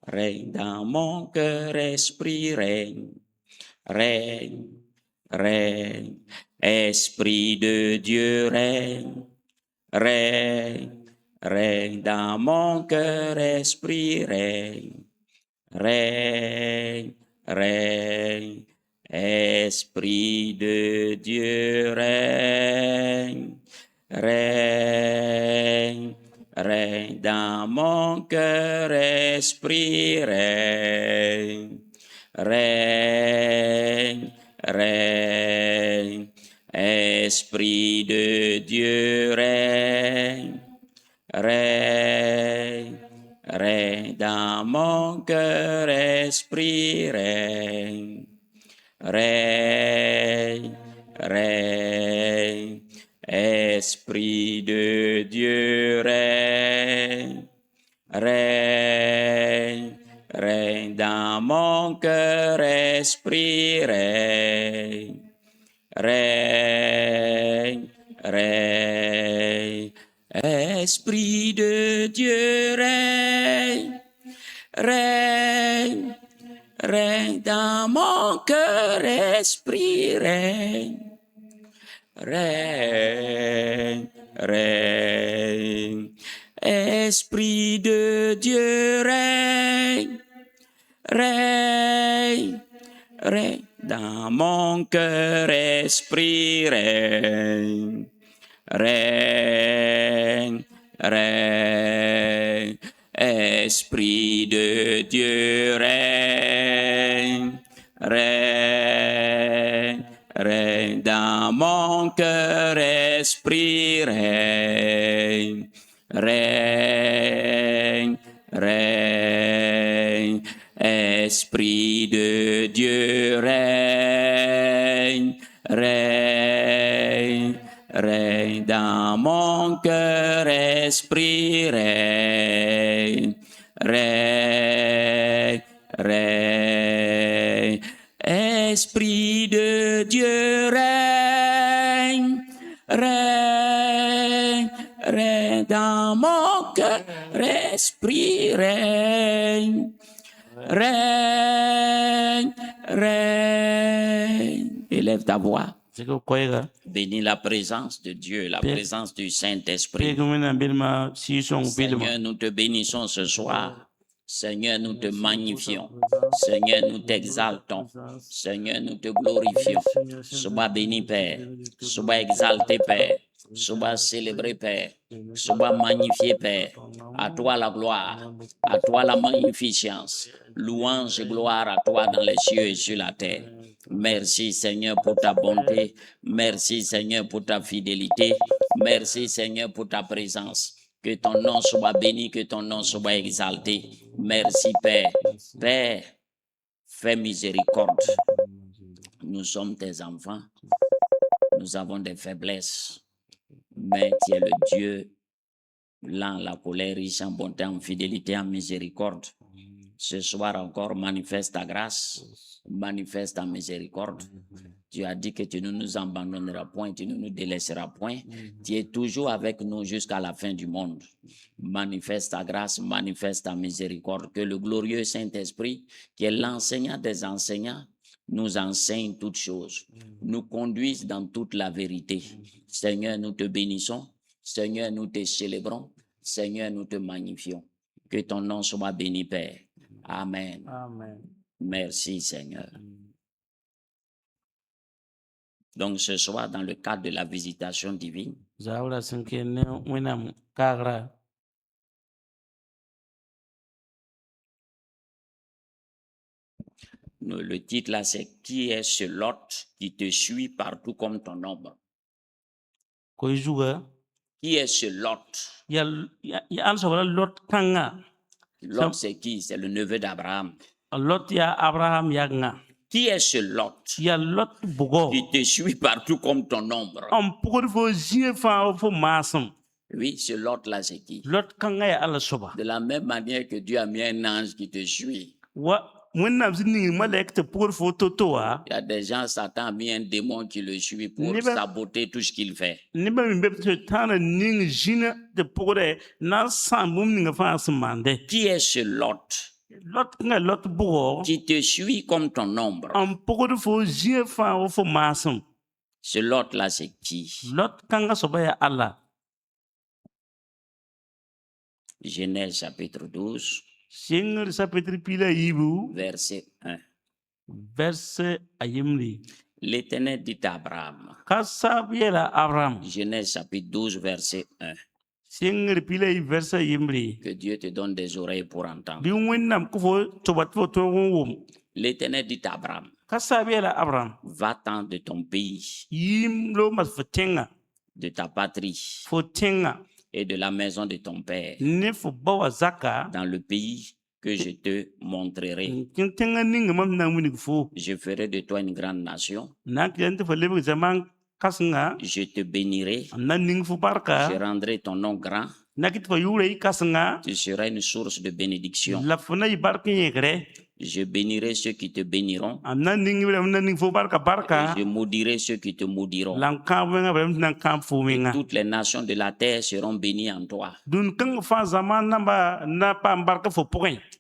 règne dans mon cœur, esprit, règne, règne, règne, esprit de Dieu, règne, règne, règne dans mon cœur, esprit, règne, règne, règne, esprit de Dieu, règne, règne, règne dans mon cœur, esprit, règne, règne, règne, esprit de Dieu, règne, règne, règne dans mon cœur, esprit, règne, règne, règne, esprit de Dieu, règne, règne, règne dans mon cœur, esprit, règne, règne, règne, esprit de Dieu, règne, règne, règne dans mon cœur, esprit, règne, règne, règne, esprit de Dieu, règne, règne, règne dans mon cœur, esprit, règne, règne, règne, esprit de Dieu, règne, règne, règne dans mon cœur, esprit, règne, règne, règne, esprit de Dieu, règne, règne, règne dans mon cœur, esprit, règne, règne, règne, esprit de Dieu, règne, règne, règne dans mon cœur, esprit, règne, règne, règne. Élève ta voix. Bénis la présence de Dieu, la présence du Saint-Esprit. Seigneur, nous te bénissons ce soir. Seigneur, nous te magnifions. Seigneur, nous t'exaltons. Seigneur, nous te glorifions. Sois béni, Père. Sois exalté, Père. Sois célébré, Père. Sois magnifié, Père. À toi la gloire. À toi la magnificence. Louange et gloire à toi dans les cieux et sur la terre. Merci Seigneur pour ta bonté. Merci Seigneur pour ta fidélité. Merci Seigneur pour ta présence. Que ton nom soit béni, que ton nom soit exalté. Merci Père. Père, fais miséricorde. Nous sommes tes enfants. Nous avons des faiblesses. Mais tu es le Dieu lent, la colère, riche en bonté, en fidélité, en miséricorde. Ce soir encore, manifeste ta grâce, manifeste ta miséricorde. Tu as dit que tu ne nous abandonneras point, tu ne nous délaisseras point. Tu es toujours avec nous jusqu'à la fin du monde. Manifeste ta grâce, manifeste ta miséricorde. Que le glorieux Saint-Esprit, qui est l'enseignant des enseignants, nous enseigne toutes choses, nous conduise dans toute la vérité. Seigneur, nous te bénissons. Seigneur, nous te célébrons. Seigneur, nous te magnifions. Que ton nom soit béni, Père. Amen. Amen. Merci, Seigneur. Donc, ce soir, dans le cadre de la visitation divine, le titre là, c'est « Qui est ce Lot qui te suit partout comme ton ombre ?» Qui est ce Lot? Lot, c'est qui? C'est le neveu d'Abraham. Qui est ce Lot qui te suit partout comme ton ombre? Oui, ce Lot-là, c'est qui? De la même manière que Dieu a mis un ange qui te suit. Il y a des gens, Satan a mis un démon qui le suit pour saboter tout ce qu'il fait. Qui est ce Lot qui te suit comme ton ombre. Ce Lot-là, c'est qui? Genèse chapitre 12, verset 1. L'Éternel dit à Abraham. Genèse chapitre 12, verset 1. Que Dieu te donne des oreilles pour entendre. L'Éternel dit à Abraham. Va-t'en de ton pays, de ta patrie et de la maison de ton père, dans le pays que je te montrerai. Je ferai de toi une grande nation. Je te bénirai. Je rendrai ton nom grand. Tu seras une source de bénédiction. Je bénirai ceux qui te béniront. Et je maudirai ceux qui te maudiront. Et toutes les nations de la terre seront bénies en toi.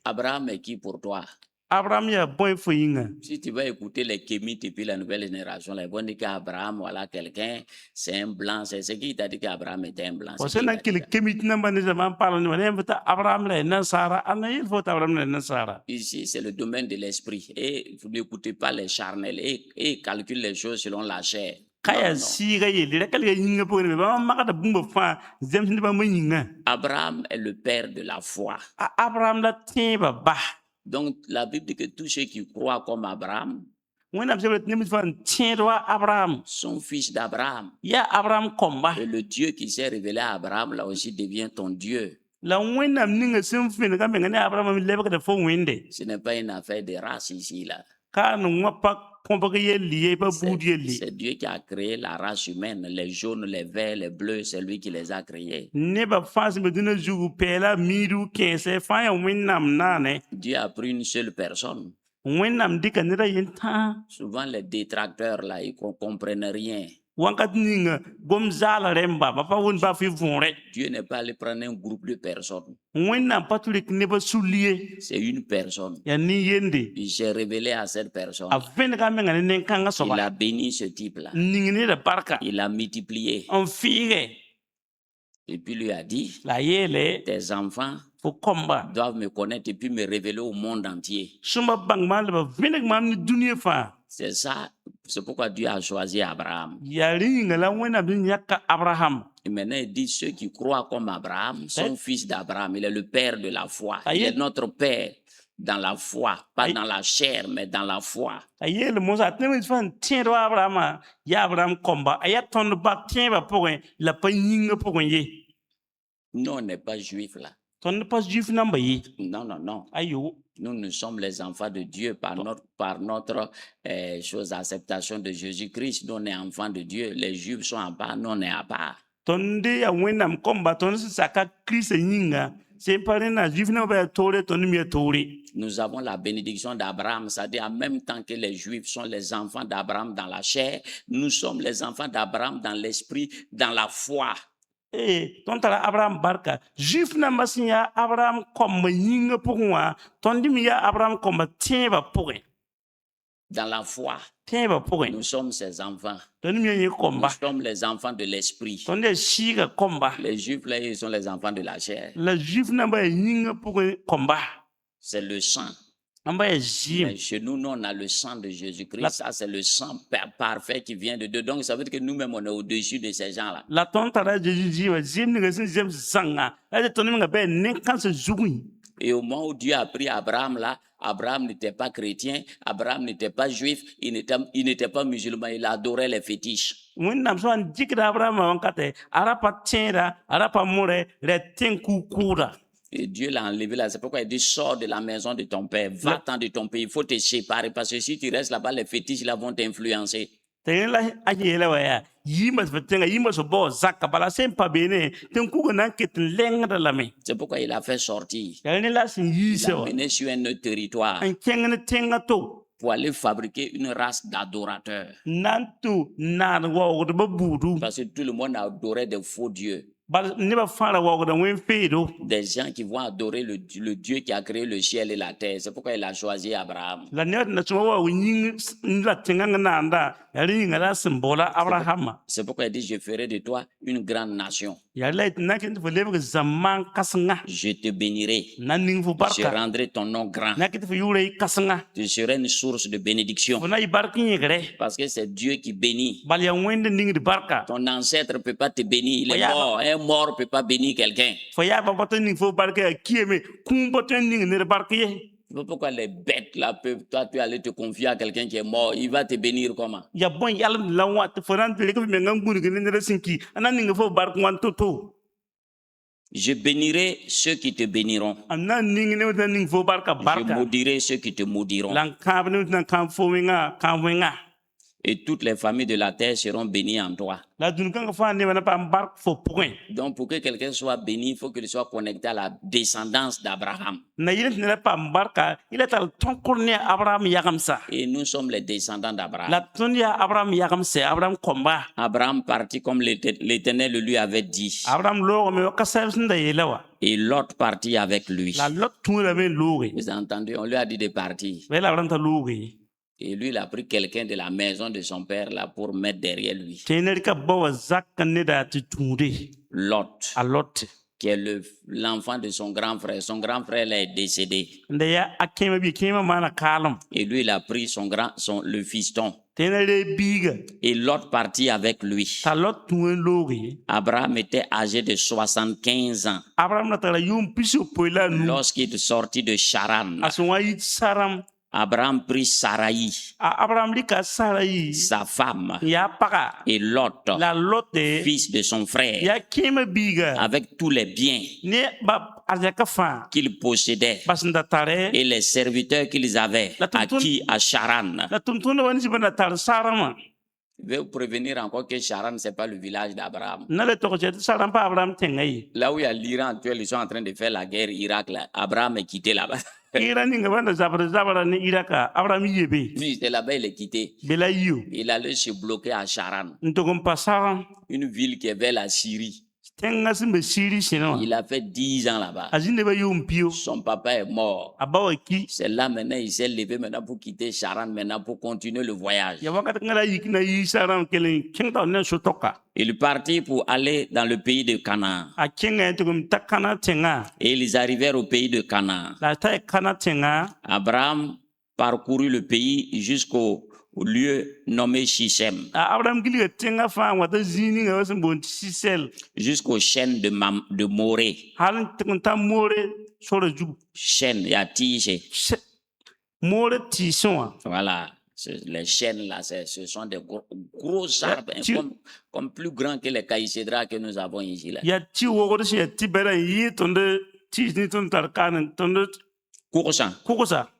Abraham est qui pour toi? Si tu vas écouter les kémites et puis la nouvelle génération, ils vont dire qu'Abraham, voilà quelqu'un, c'est un blanc. C'est ce qui t'a dit qu'Abraham était un blanc. Ici, c'est le domaine de l'esprit. Et vous n'écoutez pas les charnels et calculez les choses selon la chair. Abraham est le père de la foi. Donc, la Bible dit que tous ceux qui croient comme Abraham sont fils d'Abraham. Et le Dieu qui s'est révélé à Abraham, là aussi, devient ton Dieu. Ce n'est pas une affaire de race ici, là. C'est Dieu qui a créé la race humaine, les jaunes, les verts, les bleus, c'est lui qui les a créés. Dieu a pris une seule personne. Souvent les détracteurs là, ils ne comprennent rien. Dieu n'est pas allé prendre un groupe de personnes. C'est une personne. Il s'est révélé à cette personne. Il a béni ce type-là. Il a multiplié. Et puis lui a dit, tes enfants doivent me connaître et puis me révéler au monde entier. C'est ça, c'est pourquoi Dieu a choisi Abraham. Et maintenant, il dit, ceux qui croient comme Abraham sont fils d'Abraham. Il est le père de la foi. Il est notre père dans la foi, pas dans la chair, mais dans la foi. Nous, on n'est pas juifs là. Non, non, non. Nous sommes les enfants de Dieu par notre acceptation de Jésus-Christ. Nous, on est enfants de Dieu. Les Juifs sont à part, nous, on est à part. Nous avons la bénédiction d'Abraham, c'est-à-dire en même temps que les Juifs sont les enfants d'Abraham dans la chair, nous sommes les enfants d'Abraham dans l'esprit, dans la foi. Abraham barka juif na masinya Abraham comme yinga pourwa tondim ya Abraham comme tienba pouré dans la foi tienba pouré nous sommes ses enfants nous sommes les enfants de l'esprit les juifs là ils sont les enfants de la chair les juifs na ba yinga pouré combat c'est le sang. Mais chez nous, on a le sang de Jésus-Christ. Ça, c'est le sang parfait qui vient de Dieu. Donc, ça veut dire que nous-mêmes, on est au-dessus de ces gens-là. Et au moment où Dieu a pris Abraham, là, Abraham n'était pas chrétien, Abraham n'était pas juif, il n'était pas musulman, il adorait les fétiches. Et Dieu l'a enlevé là. C'est pourquoi il dit, sors de la maison de ton père, va-t'en de ton pays. Il faut te séparer parce que si tu restes là-bas, les fétiches là vont t'influencer. C'est pourquoi il a fait sortir. Il l'a mené sur un autre territoire pour aller fabriquer une race d'adorateurs. Parce que tout le monde adorait des faux dieux. Des gens qui vont adorer le Dieu qui a créé le ciel et la terre. C'est pourquoi il a choisi Abraham. C'est pourquoi il dit, je ferai de toi une grande nation. Je te bénirai. Je rendrai ton nom grand. Tu seras une source de bénédiction. Parce que c'est Dieu qui bénit. Ton ancêtre ne peut pas te bénir. Il est mort. Un mort ne peut pas bénir quelqu'un. Pourquoi les bêtes là peuvent, toi tu aller te confier à quelqu'un qui est mort, il va te bénir comment? Je bénirai ceux qui te béniront. Je maudirai ceux qui te maudiront. Et toutes les familles de la terre seront bénies en toi. Donc pour que quelqu'un soit béni, il faut qu'il soit connecté à la descendance d'Abraham. Et nous sommes les descendants d'Abraham. Abraham partit comme l'Éternel le lui avait dit. Et Lot partit avec lui. Vous avez entendu, on lui a dit de partir. Et lui, il a pris quelqu'un de la maison de son père là pour mettre derrière lui. Lot, qui est l'enfant de son grand frère. Son grand frère là est décédé. Et lui, il a pris le fiston. Et Lot partit avec lui. Abraham était âgé de 75 ans lorsqu'il est sorti de Charan. Abraham prit Sarai, sa femme, et Lot, fils de son frère, avec tous les biens qu'ils possédaient et les serviteurs qu'ils avaient acquis à Charan. Je vais vous prévenir encore que Charan, ce n'est pas le village d'Abraham. Là où il y a l'Iran actuel, ils sont en train de faire la guerre Irak, là. Abraham est quitté là-bas. Lui, c'était là-bas, il est quitté. Il allait se bloquer à Charan, une ville qui est vers la Syrie. Il a fait 10 ans là-bas. Son papa est mort. C'est là maintenant, il s'est levé maintenant pour quitter Charan maintenant pour continuer le voyage. Il partit pour aller dans le pays de Canaan. Et ils arrivèrent au pays de Canaan. Abraham parcourut le pays jusqu'au lieu nommé Shichem, jusqu'aux chaînes de Morée. Chaînes, il y a tige. Voilà, les chaînes là, ce sont des gros arbres, comme plus grands que les caïcédras que nous avons ici là.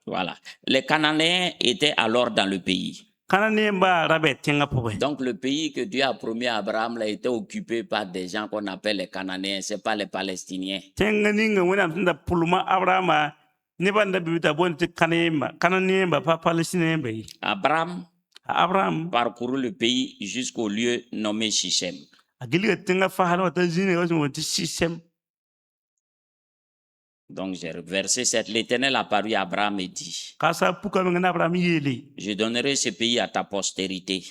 Voilà. Les Cananéens étaient alors dans le pays. Donc le pays que Dieu a promis à Abraham là, était occupé par des gens qu'on appelle les Cananéens, c'est pas les Palestiniens. Abraham parcourut le pays jusqu'au lieu nommé Shichem. Donc j'ai versé 7. L'Éternel apparut à Abraham et dit, je donnerai ce pays à ta postérité.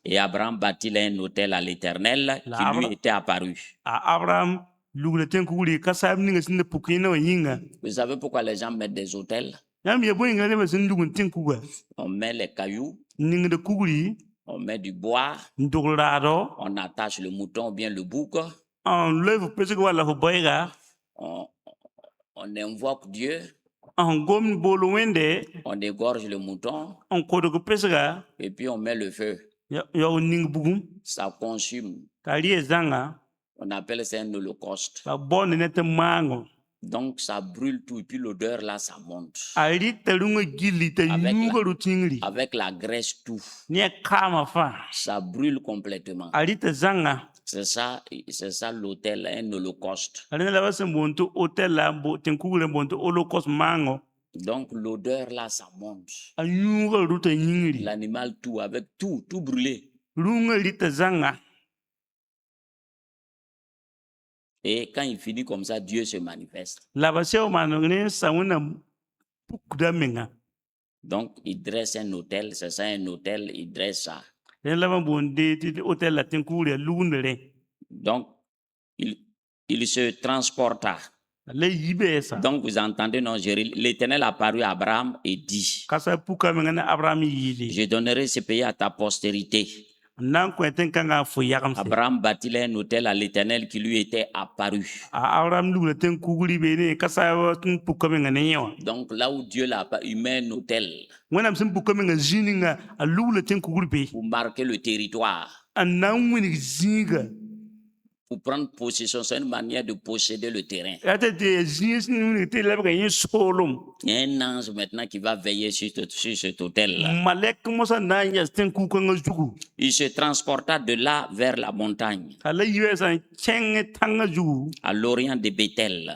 Et Abraham bâtit là un autel à l'Éternel qui lui était apparu. Vous savez pourquoi les gens mettent des autels? On met les cailloux, on met du bois, on attache le mouton ou bien le bouc. On invoque Dieu, on égorge le mouton, et puis on met le feu. Ça consume. On appelle ça un holocauste. Donc ça brûle tout, et puis l'odeur là, ça monte. Avec la graisse tout. Ça brûle complètement. C'est ça l'autel, un holocauste. Donc l'odeur là, ça monte. L'animal tout, avec tout brûlé. Et quand il finit comme ça, Dieu se manifeste. Donc, il dresse un hôtel, c'est ça un hôtel, il dresse ça. Donc, il se transporta. Donc, vous entendez, non, l'Éternel a apparu à Abraham et dit, je donnerai ce pays à ta postérité. Abraham bâtit un hôtel à l'Éternel qui lui était apparu. Donc là où Dieu l'a apparu, il met un hôtel pour marquer le territoire. Pour prendre possession, c'est une manière de posséder le terrain. Il y a un ange maintenant qui va veiller sur cet hôtel-là. Il se transporta de là vers la montagne, à l'orient de Bethel.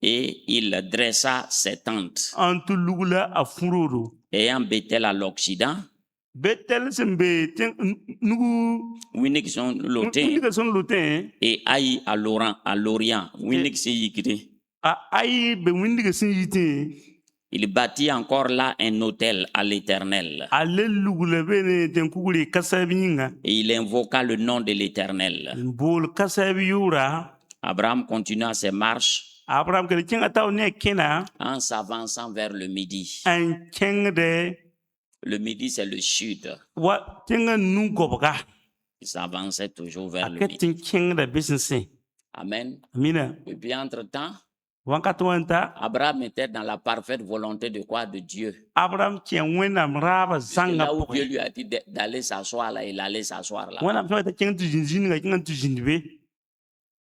Et il dressa ses tentes. Ayant Bethel à l'Occident, et Aïe à l'Orient. Il bâtit encore là un hôtel à l'Éternel. Et il invoqua le nom de l'Éternel. Abraham continua ses marches en s'avançant vers le midi. Le midi, c'est le sud. Il s'avançait toujours vers le midi. Amen. Et puis entre-temps, Abraham était dans la parfaite volonté de quoi? De Dieu. C'est là où Dieu lui a dit d'aller s'asseoir là, il allait s'asseoir là.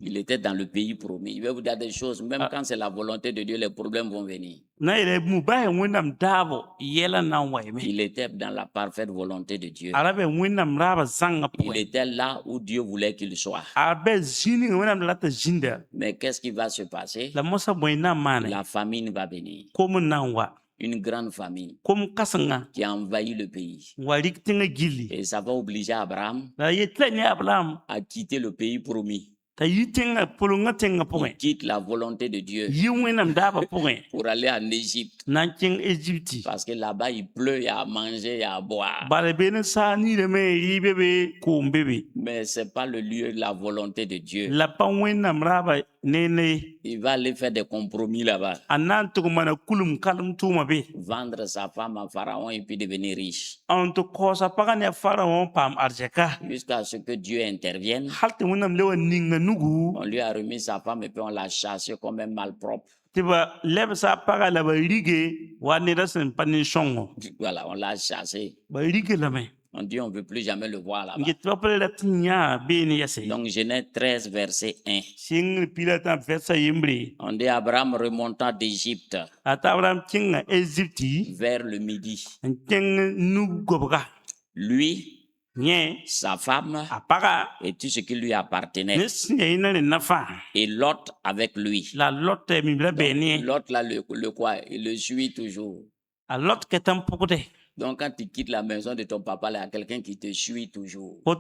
Il était dans le pays promis. Il va vous dire des choses, même quand c'est la volonté de Dieu, les problèmes vont venir. Il était dans la parfaite volonté de Dieu. Il était là où Dieu voulait qu'il soit. Mais qu'est-ce qui va se passer? La famine va venir. Une grande famine qui a envahi le pays. Et ça va obliger Abraham à quitter le pays promis. Il quitte la volonté de Dieu pour aller en Égypte. Parce que là-bas, il pleut, il y a à manger, il y a à boire. Mais ce n'est pas le lieu de la volonté de Dieu. Il va aller faire des compromis là-bas. Vendre sa femme à Pharaon et puis devenir riche. Jusqu'à ce que Dieu intervienne. On lui a remis sa femme et puis on l'a chassé comme un malpropre. Voilà, on l'a chassé. On dit on ne veut plus jamais le voir là-bas. Donc Genèse 13, verset 1. On dit Abraham remonta d'Égypte vers le midi. Lui, sa femme et tout ce qui lui appartenait. Et Lot avec lui. Donc, Lot là, le quoi? Il le suit toujours. Donc quand tu quittes la maison de ton papa, il y a quelqu'un qui te suit toujours. Il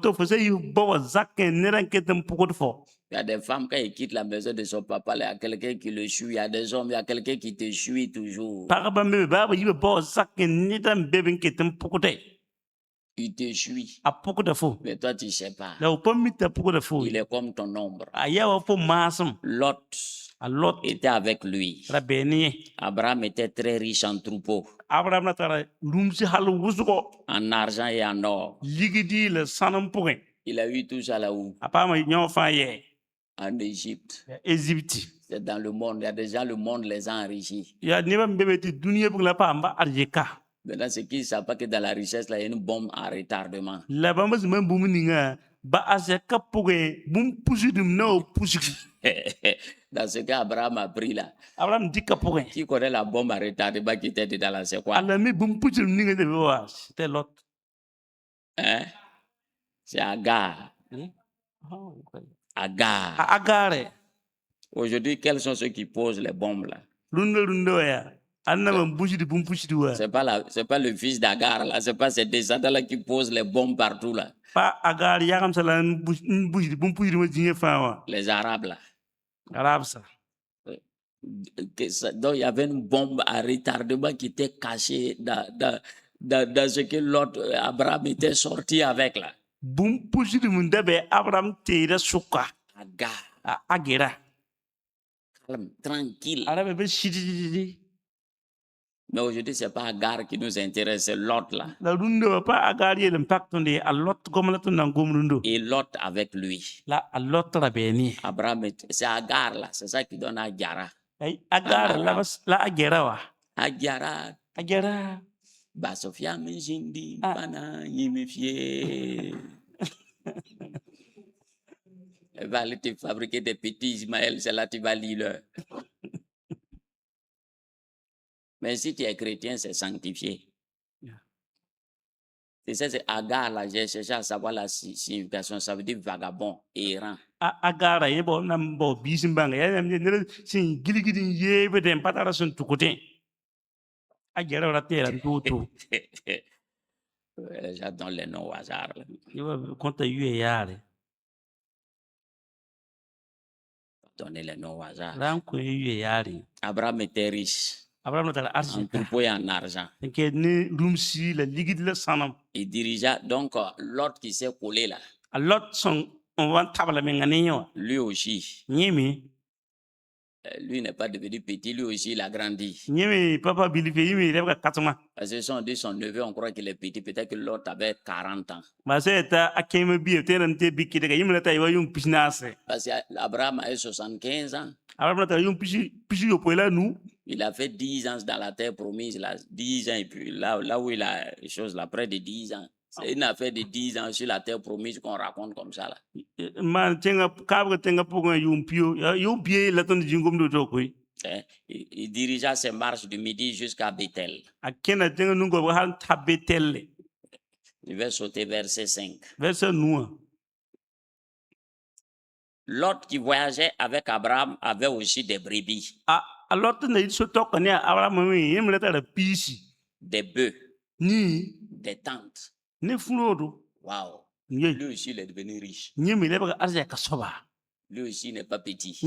y a des femmes, quand ils quittent la maison de son papa, il y a quelqu'un qui le suit. Il y a des hommes, il y a quelqu'un qui te suit toujours. Il te suit. Mais toi, tu ne sais pas. Il est comme ton ombre. Lot était avec lui. Abraham était très riche en troupeaux, en argent et en or. Il a eu tout ça là-haut. En Égypte. C'est dans le monde. Il y a déjà le monde les a enrichis. Maintenant, c'est qu'ils ne savent pas que dans la richesse, là, il y a une bombe à retardement. Dans ce cas, Abraham a pris là. Qui connaît la bombe à retardement qui était dedans là, c'est quoi? Hein? C'est Agar. Agar. Aujourd'hui, quels sont ceux qui posent les bombes là? C'est pas le fils d'Agar là, c'est pas ces descendants là qui posent les bombes partout là. Les Arabes là. Donc il y avait une bombe à retardement qui était cachée dans ce que l'autre Abraham était sorti avec là. Agar. Calme, tranquille. Mais aujourd'hui, ce n'est pas Agar qui nous intéresse, c'est Lot là. Et Lot avec lui. Abraham, c'est Agar là, c'est ça qui donne Agara. Agara. Basofia Minjindi, Pana, Yimifie. Elle va aller te fabriquer des petits Ismaël, c'est là que tu vas lire. Mais si tu es chrétien, c'est sanctifié. C'est ça, c'est Agar là, j'ai cherché à savoir la signification, ça veut dire vagabond, errant. Agar, il y a un bon bisimbang, il y a un gilgidin yebe dem patarason tukote. Agara la terre en tout. J'adore les noms au hasard. Quand tu es yare. Donner les noms au hasard. Abraham était riche. En troupeau et en argent. Il dirigea donc l'autre qui s'est collé là. Lui aussi. Lui n'est pas devenu petit, lui aussi il a grandi. Parce que si on dit son neveu, on croit qu'il est petit, peut-être que l'autre avait 40 ans. Parce qu'Abraham a 75 ans. Il a fait 10 ans dans la terre promise, là, 10 ans, et puis là où il a les choses, là, près de 10 ans. C'est une affaire de 10 ans sur la terre promise qu'on raconte comme ça. Là. Il dirigea ses marches du midi jusqu'à Bethel. Je vais sauter verset 5. L'autre qui voyageait avec Abraham avait aussi des brebis. Des bœufs. Des tentes. Waouh. Lui aussi, il est devenu riche. Lui aussi n'est pas petit.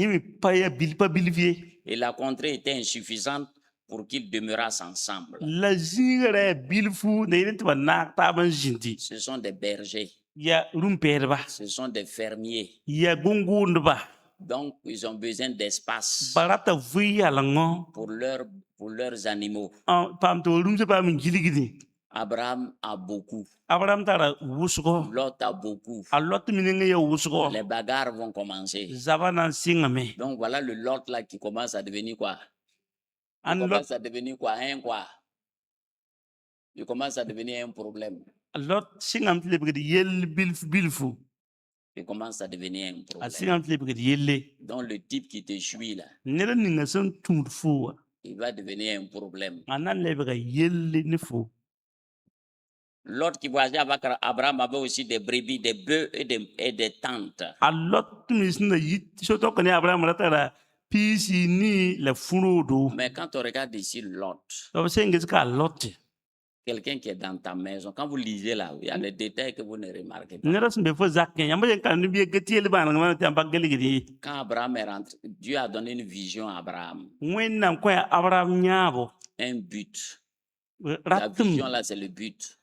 Et la contrée était insuffisante pour qu'ils demeurassent ensemble. Ce sont des bergers. Ce sont des fermiers. Donc, ils ont besoin d'espace pour leurs animaux. Abraham a beaucoup. Lot a beaucoup. Les bagarres vont commencer. Donc voilà le Lot là qui commence à devenir quoi? Il commence à devenir quoi? Il commence à devenir un problème. Il commence à devenir un problème. Donc le type qui te suit là, il va devenir un problème. L'autre qui voyageait avec Abraham avait aussi des brebis, des bœufs et des tentes. Mais quand on regarde ici Lot, quelqu'un qui est dans ta maison, quand vous lisez là, il y a des détails que vous ne remarquez pas. Quand Abraham est rentré, Dieu a donné une vision à Abraham. Un but. La vision là, c'est le but.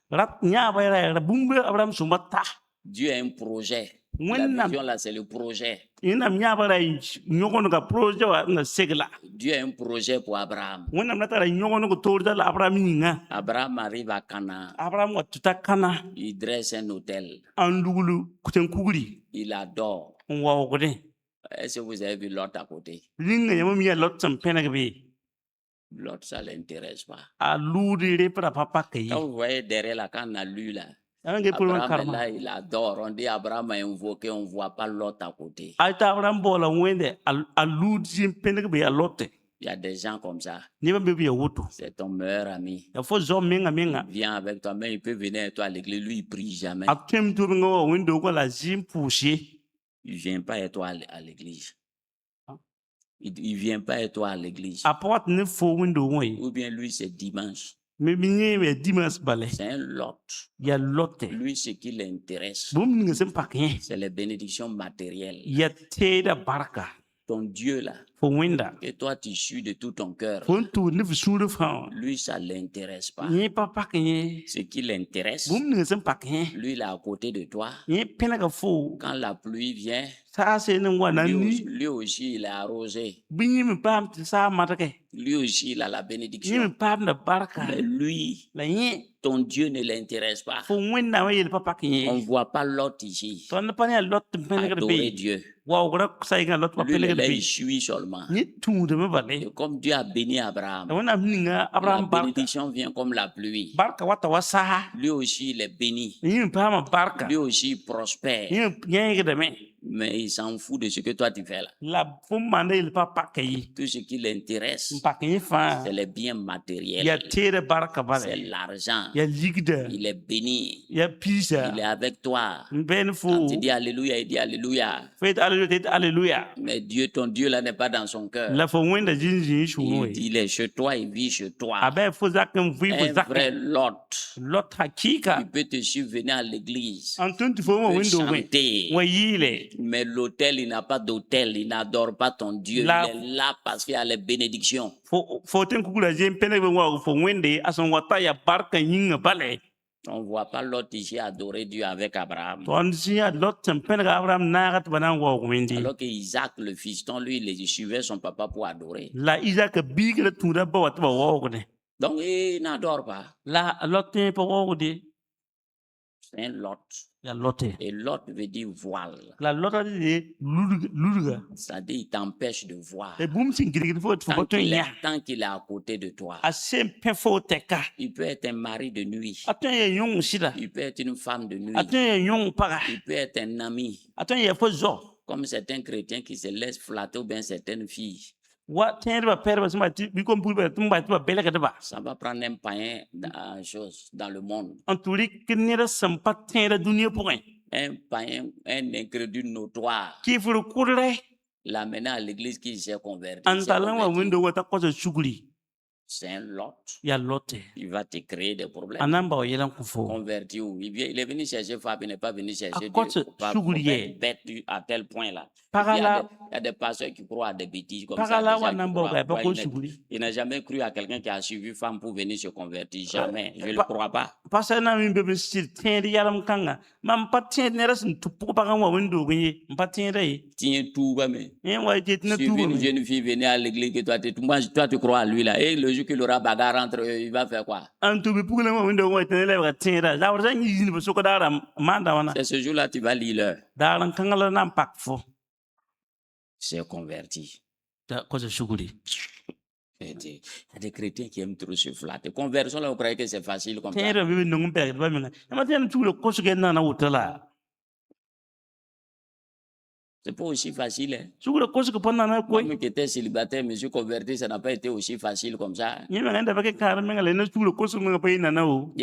Dieu a un projet. La vision là, c'est le projet. Dieu a un projet pour Abraham. Abraham arrive à Canaan. Il dresse un hôtel. Il adore. Est-ce que vous avez vu Lot à côté? L'autre, ça ne l'intéresse pas. Quand vous voyez derrière là, quand on a lu là, Abraham est là, il adore. On dit Abraham a invoqué, on ne voit pas l'autre à côté. Il y a des gens comme ça. C'est ton meilleur ami. Il vient avec toi, mais il peut venir avec toi à l'église. Lui, il ne prie jamais. Il ne vient pas avec toi à l'église. Il vient pas et toi à l'église. Ou bien lui, c'est dimanche. C'est un lot. Lui, ce qui l'intéresse, c'est les bénédictions matérielles. Ton Dieu là, que toi tu suis de tout ton cœur, lui ça l'intéresse pas. Ce qui l'intéresse, lui il est à côté de toi. Quand la pluie vient, lui aussi il est arrosé. Lui aussi il a la bénédiction. Mais lui, ton Dieu ne l'intéresse pas. On ne voit pas Lot ici adorer Dieu. Lui, là, il suit seulement. Et comme Dieu a béni Abraham, la bénédiction vient comme la pluie. Lui aussi, il est béni. Lui aussi, il prospère. Mais il s'en fout de ce que toi tu fais là. Tout ce qui l'intéresse, c'est les biens matériels. C'est l'argent. Il est béni. Il est avec toi. Quand tu dis Alléluia, il dit Alléluia. Mais Dieu, ton Dieu là n'est pas dans son cœur. Il est chez toi, il vit chez toi. Un vrai Lot. Il peut te suivre, venir à l'église. Il peut chanter. Mais l'autel, il n'a pas d'autel. Il n'adore pas ton Dieu. Il est là parce qu'il y a les bénédictions. On ne voit pas Lot ici adorer Dieu avec Abraham. Alors que Isaac, le fiston, lui, il suivait son papa pour adorer. Donc, il n'adore pas. C'est un Lot. Et Lot veut dire voile. C'est-à-dire il t'empêche de voir. Tant qu'il est à côté de toi. Il peut être un mari de nuit. Il peut être une femme de nuit. Il peut être un ami. Comme certains chrétiens qui se laissent flatter ou bien certaines filles. Ça va prendre un païen dans le monde. Un païen, un incrédule notoire. L'amener à l'église qui s'est converti. C'est un Lot. Il va te créer des problèmes. Converti où? Il est venu chercher Fab, il n'est pas venu chercher Dieu. Pas bête à tel point là. Il y a des pasteurs qui croient à des bêtises comme ça. Il n'a jamais cru à quelqu'un qui a suivi femme pour venir se convertir. Jamais. Je ne le crois pas. Tiens tout, mais suivre une jeune fille venir à l'église que toi tu crois à lui là. Et le jour qu'il aura bagarre entre eux, il va faire quoi? C'est ce jour-là tu vas lire l'heure. C'est converti. Il y a des chrétiens qui aiment trop se flatter. Conversion là, vous croyez que c'est facile comme ça? C'est pas aussi facile. Hein? Moi qui étais célibataire, je me suis converti, ça n'a pas été aussi facile comme ça. Il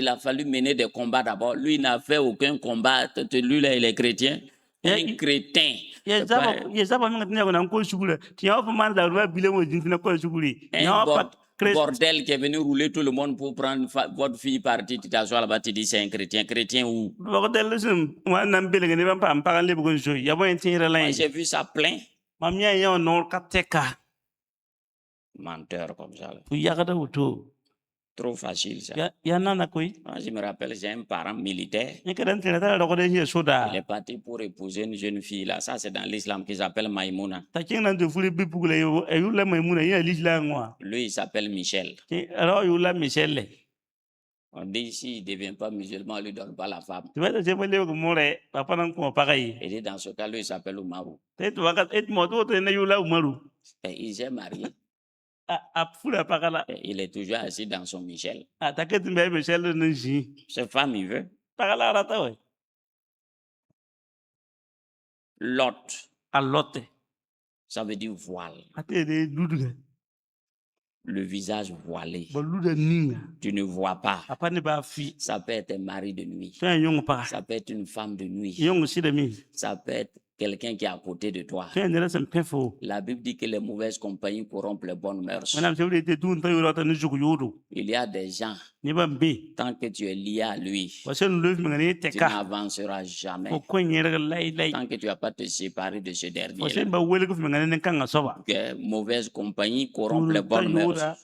a fallu mener des combats d'abord. Lui, il n'a fait aucun combat. Lui, là, il est chrétien. Un crétin. Un bordel qui est venu rouler tout le monde pour prendre votre fille partie. Tu t'assois là-bas, tu dis c'est un chrétien. Chrétien où? Moi, j'ai vu ça plein. Menteur comme ça. Trop facile ça. Moi, je me rappelle, j'ai un parent militaire. Il est parti pour épouser une jeune fille là. Ça, c'est dans l'islam qui s'appelle Maïmouna. Lui, il s'appelle Michel. On dit ici, il ne devient pas musulman, on ne lui donne pas la femme. Et dit dans ce cas, lui, il s'appelle Oumarou. Et il s'est marié. Il est toujours assis dans son Michel. Cette femme, il veut. Lot. Ça veut dire voile. Le visage voilé. Tu ne vois pas. Ça peut être un mari de nuit. Ça peut être une femme de nuit. Ça peut être quelqu'un qui est à côté de toi. La Bible dit que les mauvaises compagnies corrompent les bonnes mœurs. Il y a des gens, tant que tu es lié à lui, tu n'avanceras jamais. Tant que tu ne vas pas te séparer de ce dernier. Mauvaise compagnie corrompt les bonnes mœurs.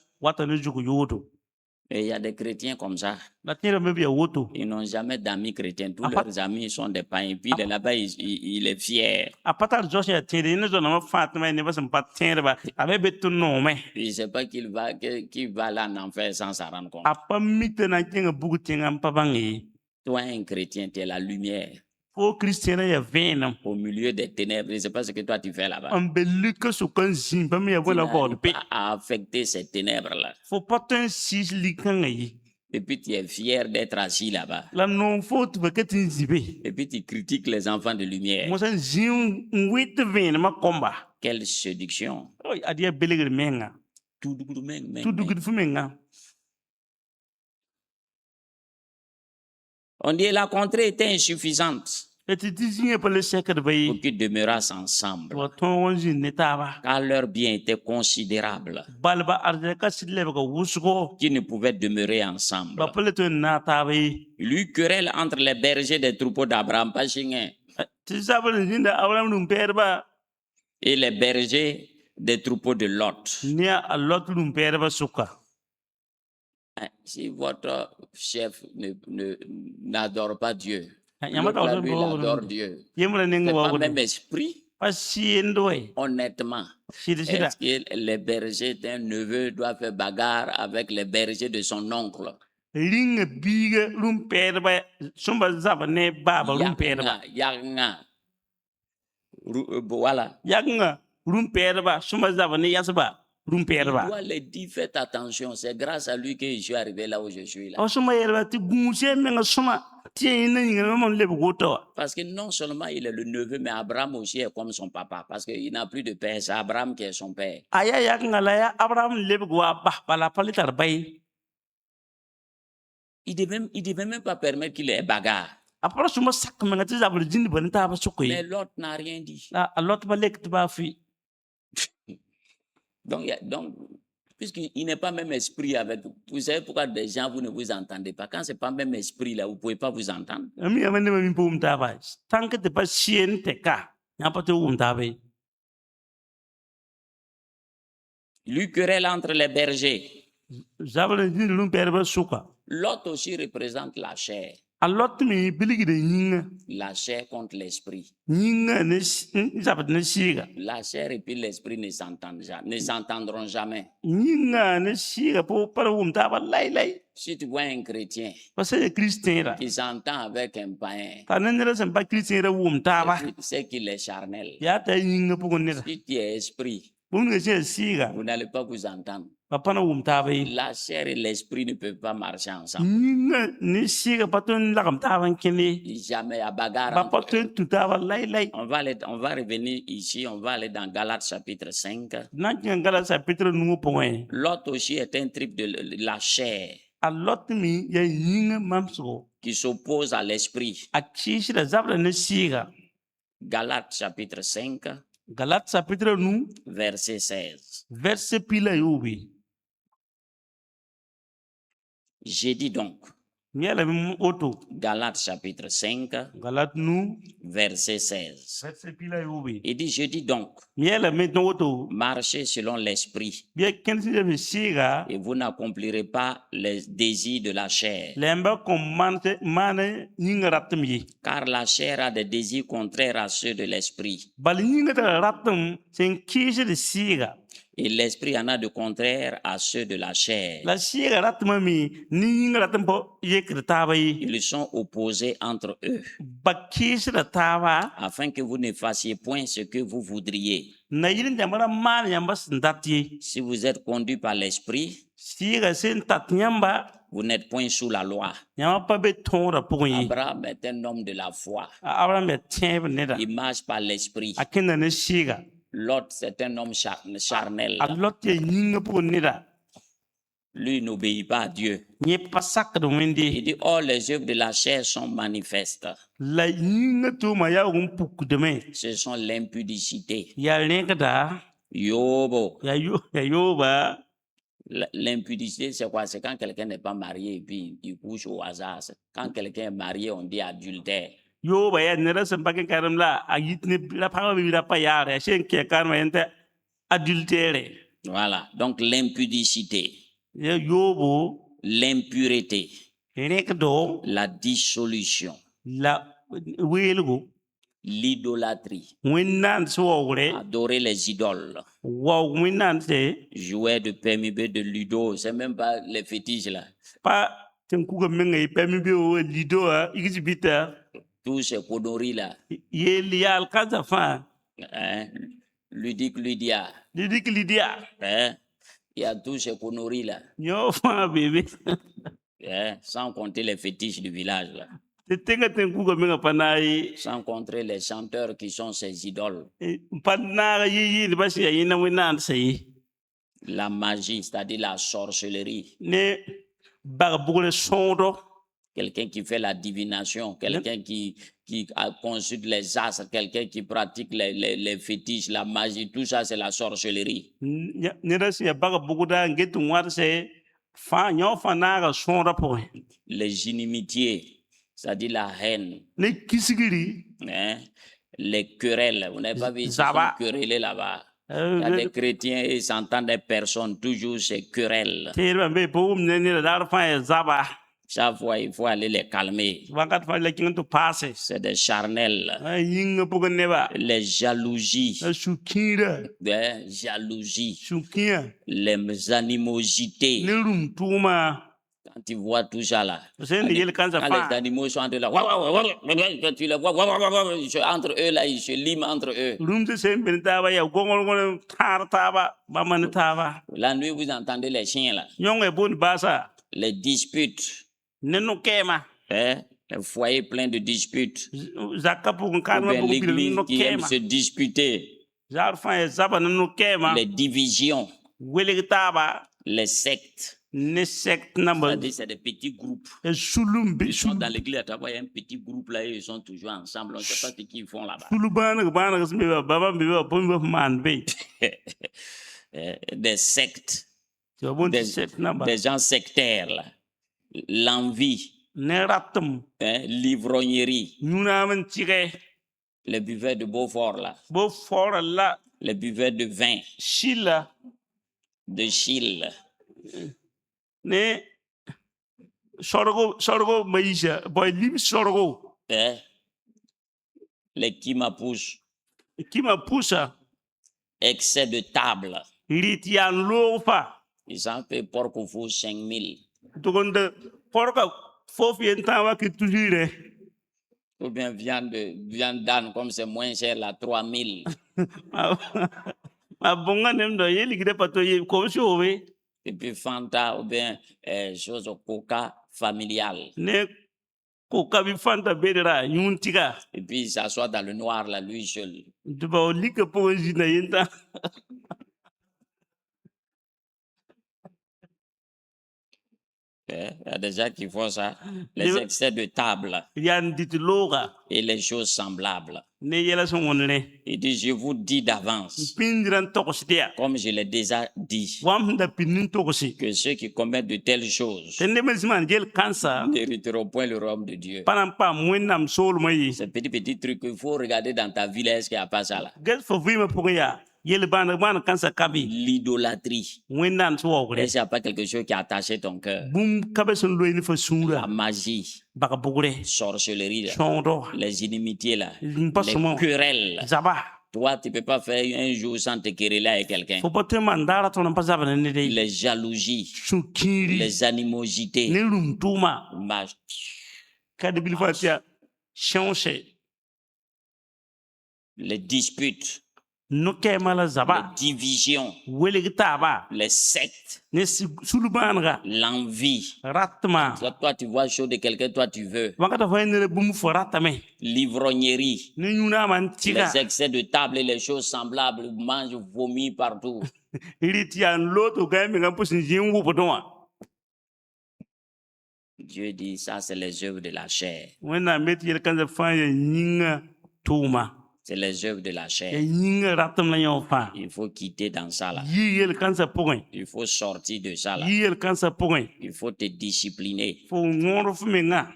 Et il y a des chrétiens comme ça. Ils n'ont jamais d'amis chrétiens. Tous leurs amis sont des païens. Puis là-bas, il est fier. Il ne sait pas qu'il va aller en enfer sans s'en rendre compte. Toi, un chrétien, tu es la lumière. Au milieu des ténèbres, c'est pas ce que toi tu fais là-bas. Tu n'arrives pas à affecter ces ténèbres-là. Et puis tu es fier d'être assis là-bas. Et puis tu critiques les enfants de lumière. Quelle séduction. On dit la contrée était insuffisante pour qu'ils demeurassent ensemble, car leur bien était considérable, qu'ils ne pouvaient demeurer ensemble. Il y eut querelle entre les bergers des troupeaux d'Abraham et les bergers des troupeaux de Lot. Si votre chef n'adore pas Dieu, l'autre lui adore Dieu, c'est pas le même esprit. Honnêtement, est-ce que les bergers d'un neveu doivent faire bagarre avec les bergers de son oncle? Voilà. Il doit les dire, faites attention, c'est grâce à lui que je suis arrivé là où je suis là. Parce que non seulement il est le neveu, mais Abraham aussi est comme son papa. Parce qu'il n'a plus de père, c'est Abraham qui est son père. Il ne devait même pas permettre qu'il ait bagarre. Mais l'autre n'a rien dit. Donc puisqu'il n'est pas même esprit avec vous, vous savez pourquoi des gens, vous ne vous entendez pas. Quand ce n'est pas même esprit là, vous ne pouvez pas vous entendre. Il y eut querelle entre les bergers. L'autre aussi représente la chair. La chair contre l'esprit. La chair et puis l'esprit ne s'entendront jamais. Si tu vois un chrétien qui s'entend avec un païen, c'est qu'il est charnel. Si tu es esprit, vous n'allez pas vous entendre. La chair et l'esprit ne peuvent pas marcher ensemble. Jamais à bagarre. On va revenir ici, on va aller dans Galates chapitre 5. L'autre aussi est un trip de la chair qui s'oppose à l'esprit. Galates chapitre 5, verset 16. J'ai dit donc, Galates chapitre 5, verset 16. Il dit, je dis donc, marchez selon l'esprit, et vous n'accomplirez pas les désirs de la chair. Car la chair a des désirs contraires à ceux de l'esprit. Et l'esprit en a de contraire à ceux de la chair. Ils sont opposés entre eux, afin que vous ne fassiez point ce que vous voudriez. Si vous êtes conduit par l'esprit, vous n'êtes point sous la loi. Abraham est un homme de la foi. Il marche par l'esprit. Lot, c'est un homme charnel. Lui n'obéit pas à Dieu. Il dit, oh, les œuvres de la chair sont manifestes. Ce sont l'impudicité. Yobo. L'impudicité, c'est quoi? C'est quand quelqu'un n'est pas marié et puis il couche au hasard. Quand quelqu'un est marié, on dit adultère. Voilà, donc l'impudicité, l'impureté, la dissolution, l'idolâtrie, adorer les idoles, jouer de PMB, de ludo, c'est même pas les fétiches là. Tous ces conneries là. Hein? Ludique Lydia. Hein? Il y a tous ces conneries là. Hein? Sans compter les fétiches du village là. Sans compter les chanteurs qui sont ses idoles. La magie, c'est-à-dire la sorcellerie. Quelqu'un qui fait la divination, quelqu'un qui consulte les astres, quelqu'un qui pratique les fétiches, la magie, tout ça c'est la sorcellerie. Les inimitiés, c'est-à-dire la haine. Hein? Les querelles, vous n'avez pas vu ces querelles là-bas. Il y a des chrétiens et s'entendent des personnes, toujours ces querelles. Chaque fois, il faut aller les calmer. C'est des charnels. Les jalousies. Les animosités. Quand tu vois tout ça là, quand les animaux sont entre là, tu les vois, entre eux là, ils se liment entre eux. La nuit, vous entendez les chiens là. Les disputes. Le foyer plein de disputes. L'église qui aime se disputer. Les divisions. Les sectes. C'est des petits groupes. Ils sont dans l'église à travers, il y a un petit groupe là, ils sont toujours ensemble. On ne sait pas ce qu'ils font là-bas. Des sectes. Des gens sectaires là. L'envie, l'ivrognerie, les buveurs de Beaufort là, les buveurs de vin, de Chile, les kimapouches, excès de table, ils ont fait porc au fou 5000. Ou bien viande d'âne, comme c'est moins cher, là, 3000. Et puis Fanta, ou bien chose coca familial. Et puis il s'assoit dans le noir, là, lui seul. Il y a des gens qui font ça, les excès de table et les choses semblables. Il dit, je vous dis d'avance, comme je l'ai déjà dit, que ceux qui commettent de telles choses n'hériteront point le royaume de Dieu. C'est petit truc qu'il faut regarder dans ta ville, est-ce qu'il n'y a pas ça là? L'idolâtrie. Est-ce qu'il n'y a pas quelque chose qui a attaché ton cœur? La magie, sorcellerie, les inimitiés, là, les querelles. Toi, tu ne peux pas faire un jour sans te quereller avec quelqu'un. Les jalousies, les animosités, les disputes, les divisions, les sectes, l'envie. Toi, tu vois chaud de quelqu'un, toi, tu veux. L'ivrognerie, les excès de table et les choses semblables, mange, vomit partout. Dieu dit, ça c'est les œuvres de la chair. C'est les œuvres de la chair. Il faut quitter dans ça là. Il faut sortir de ça là. Il faut te discipliner. Il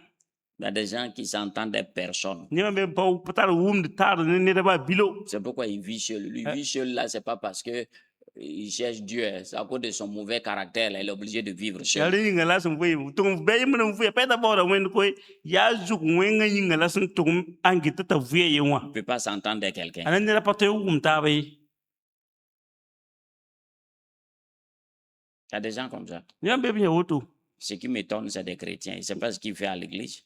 y a des gens qui s'entendent des personnes. C'est pourquoi il vit seul. Lui vit seul là, c'est pas parce que il cherche Dieu, c'est à cause de son mauvais caractère, là, il est obligé de vivre seul. Il ne peut pas s'entendre avec quelqu'un. Il y a des gens comme ça. Ce qui m'étonne, c'est des chrétiens. Il ne sait pas ce qu'il fait à l'église.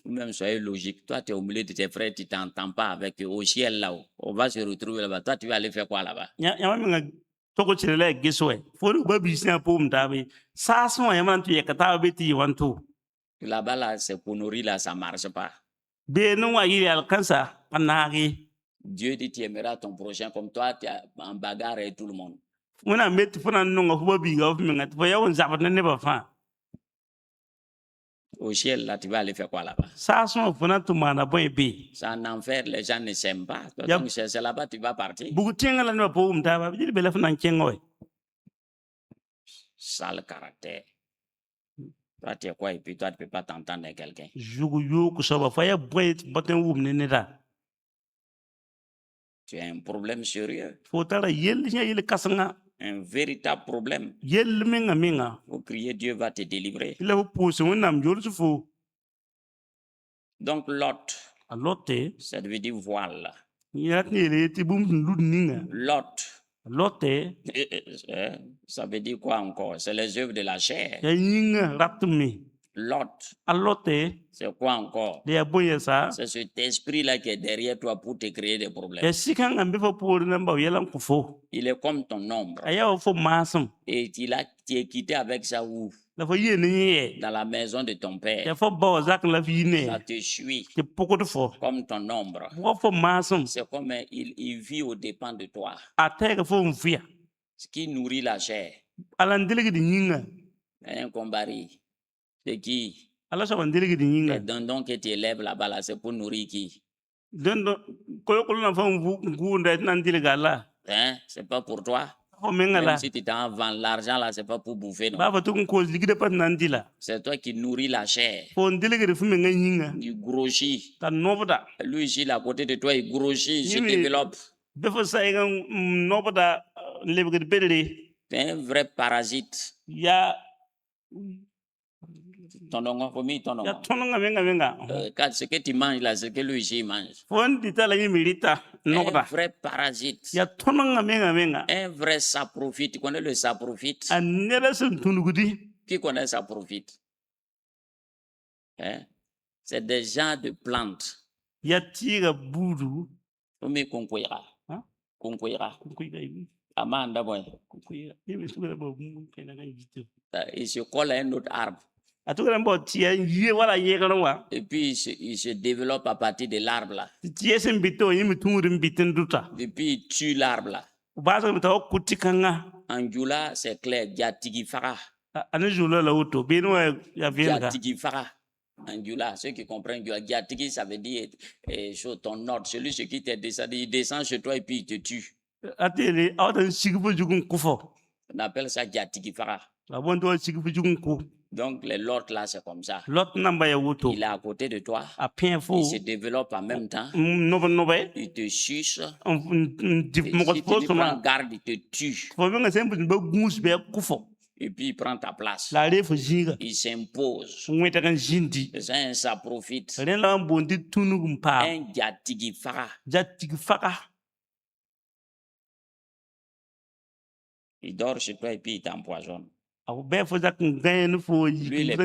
Même soyez logique. Toi, tu es au milieu de tes frères, tu ne t'entends pas avec eux. Au ciel, là-haut, on va se retrouver là-bas. Toi, tu vas aller faire quoi là-bas? Là-bas, là, c'est pour nourrir, là, ça ne marche pas. Dieu dit, tu aimeras ton prochain comme toi, tu es en bagarre avec tout le monde. Au ciel, là, tu vas aller faire quoi là-bas? C'est un enfer, les gens ne s'aiment pas. Donc, c'est là-bas tu vas partir. Sale caractère. Toi, tu es quoi et puis toi, tu ne peux pas t'entendre avec quelqu'un. Tu as un problème sérieux. Un véritable problème. Vous priez, Dieu va te délivrer. Donc, Lot, ça veut dire voile. Lot, ça veut dire quoi encore? C'est les œuvres de la chair. Lot, c'est quoi encore? C'est cet esprit-là qui est derrière toi pour te créer des problèmes. Il est comme ton ombre. Et tu es quitté avec ça où? Dans la maison de ton père. Ça te suit comme ton ombre. C'est comme il vit aux dépens de toi. Ce qui nourrit la chair. Un combari. C'est qui? Les dindons que tu élèves là-bas, là, c'est pour nourrir qui? Hein? C'est pas pour toi? Même si tu t'en vends l'argent, là, c'est pas pour bouffer, non? C'est toi qui nourris la chair. Il grossit. Lui ici, là, à côté de toi, il grossit, il se développe. C'est un vrai parasite. Ce que tu manges là, ce que lui ici mange. Un vrai parasite. Un vrai saprofite. Tu connais le saprofite? Qui connaît saprofite? Hein? C'est des gens de plantes. Mais conquérera. Amanda, boy. Il se colle à un autre arbre. Et puis il se développe à partir de l'arbre là. Et puis il tue l'arbre là. Anjula, c'est clair. Diatigi Fara. Diatigi Fara. Anjula, ceux qui comprennent Diatigi, ça veut dire ton ordre. Celui qui t'est descendu, il descend chez toi et puis il te tue. On appelle ça Diatigi Fara. Donc, les Lot là, c'est comme ça. Il est à côté de toi. Il se développe en même temps. Il te suce. Si tu prends garde, il te tue. Et puis, il prend ta place. Il s'impose. C'est un saprofite. Un Diatigi Fara. Il dort chez toi et puis il t'empoisonne. Lui, il est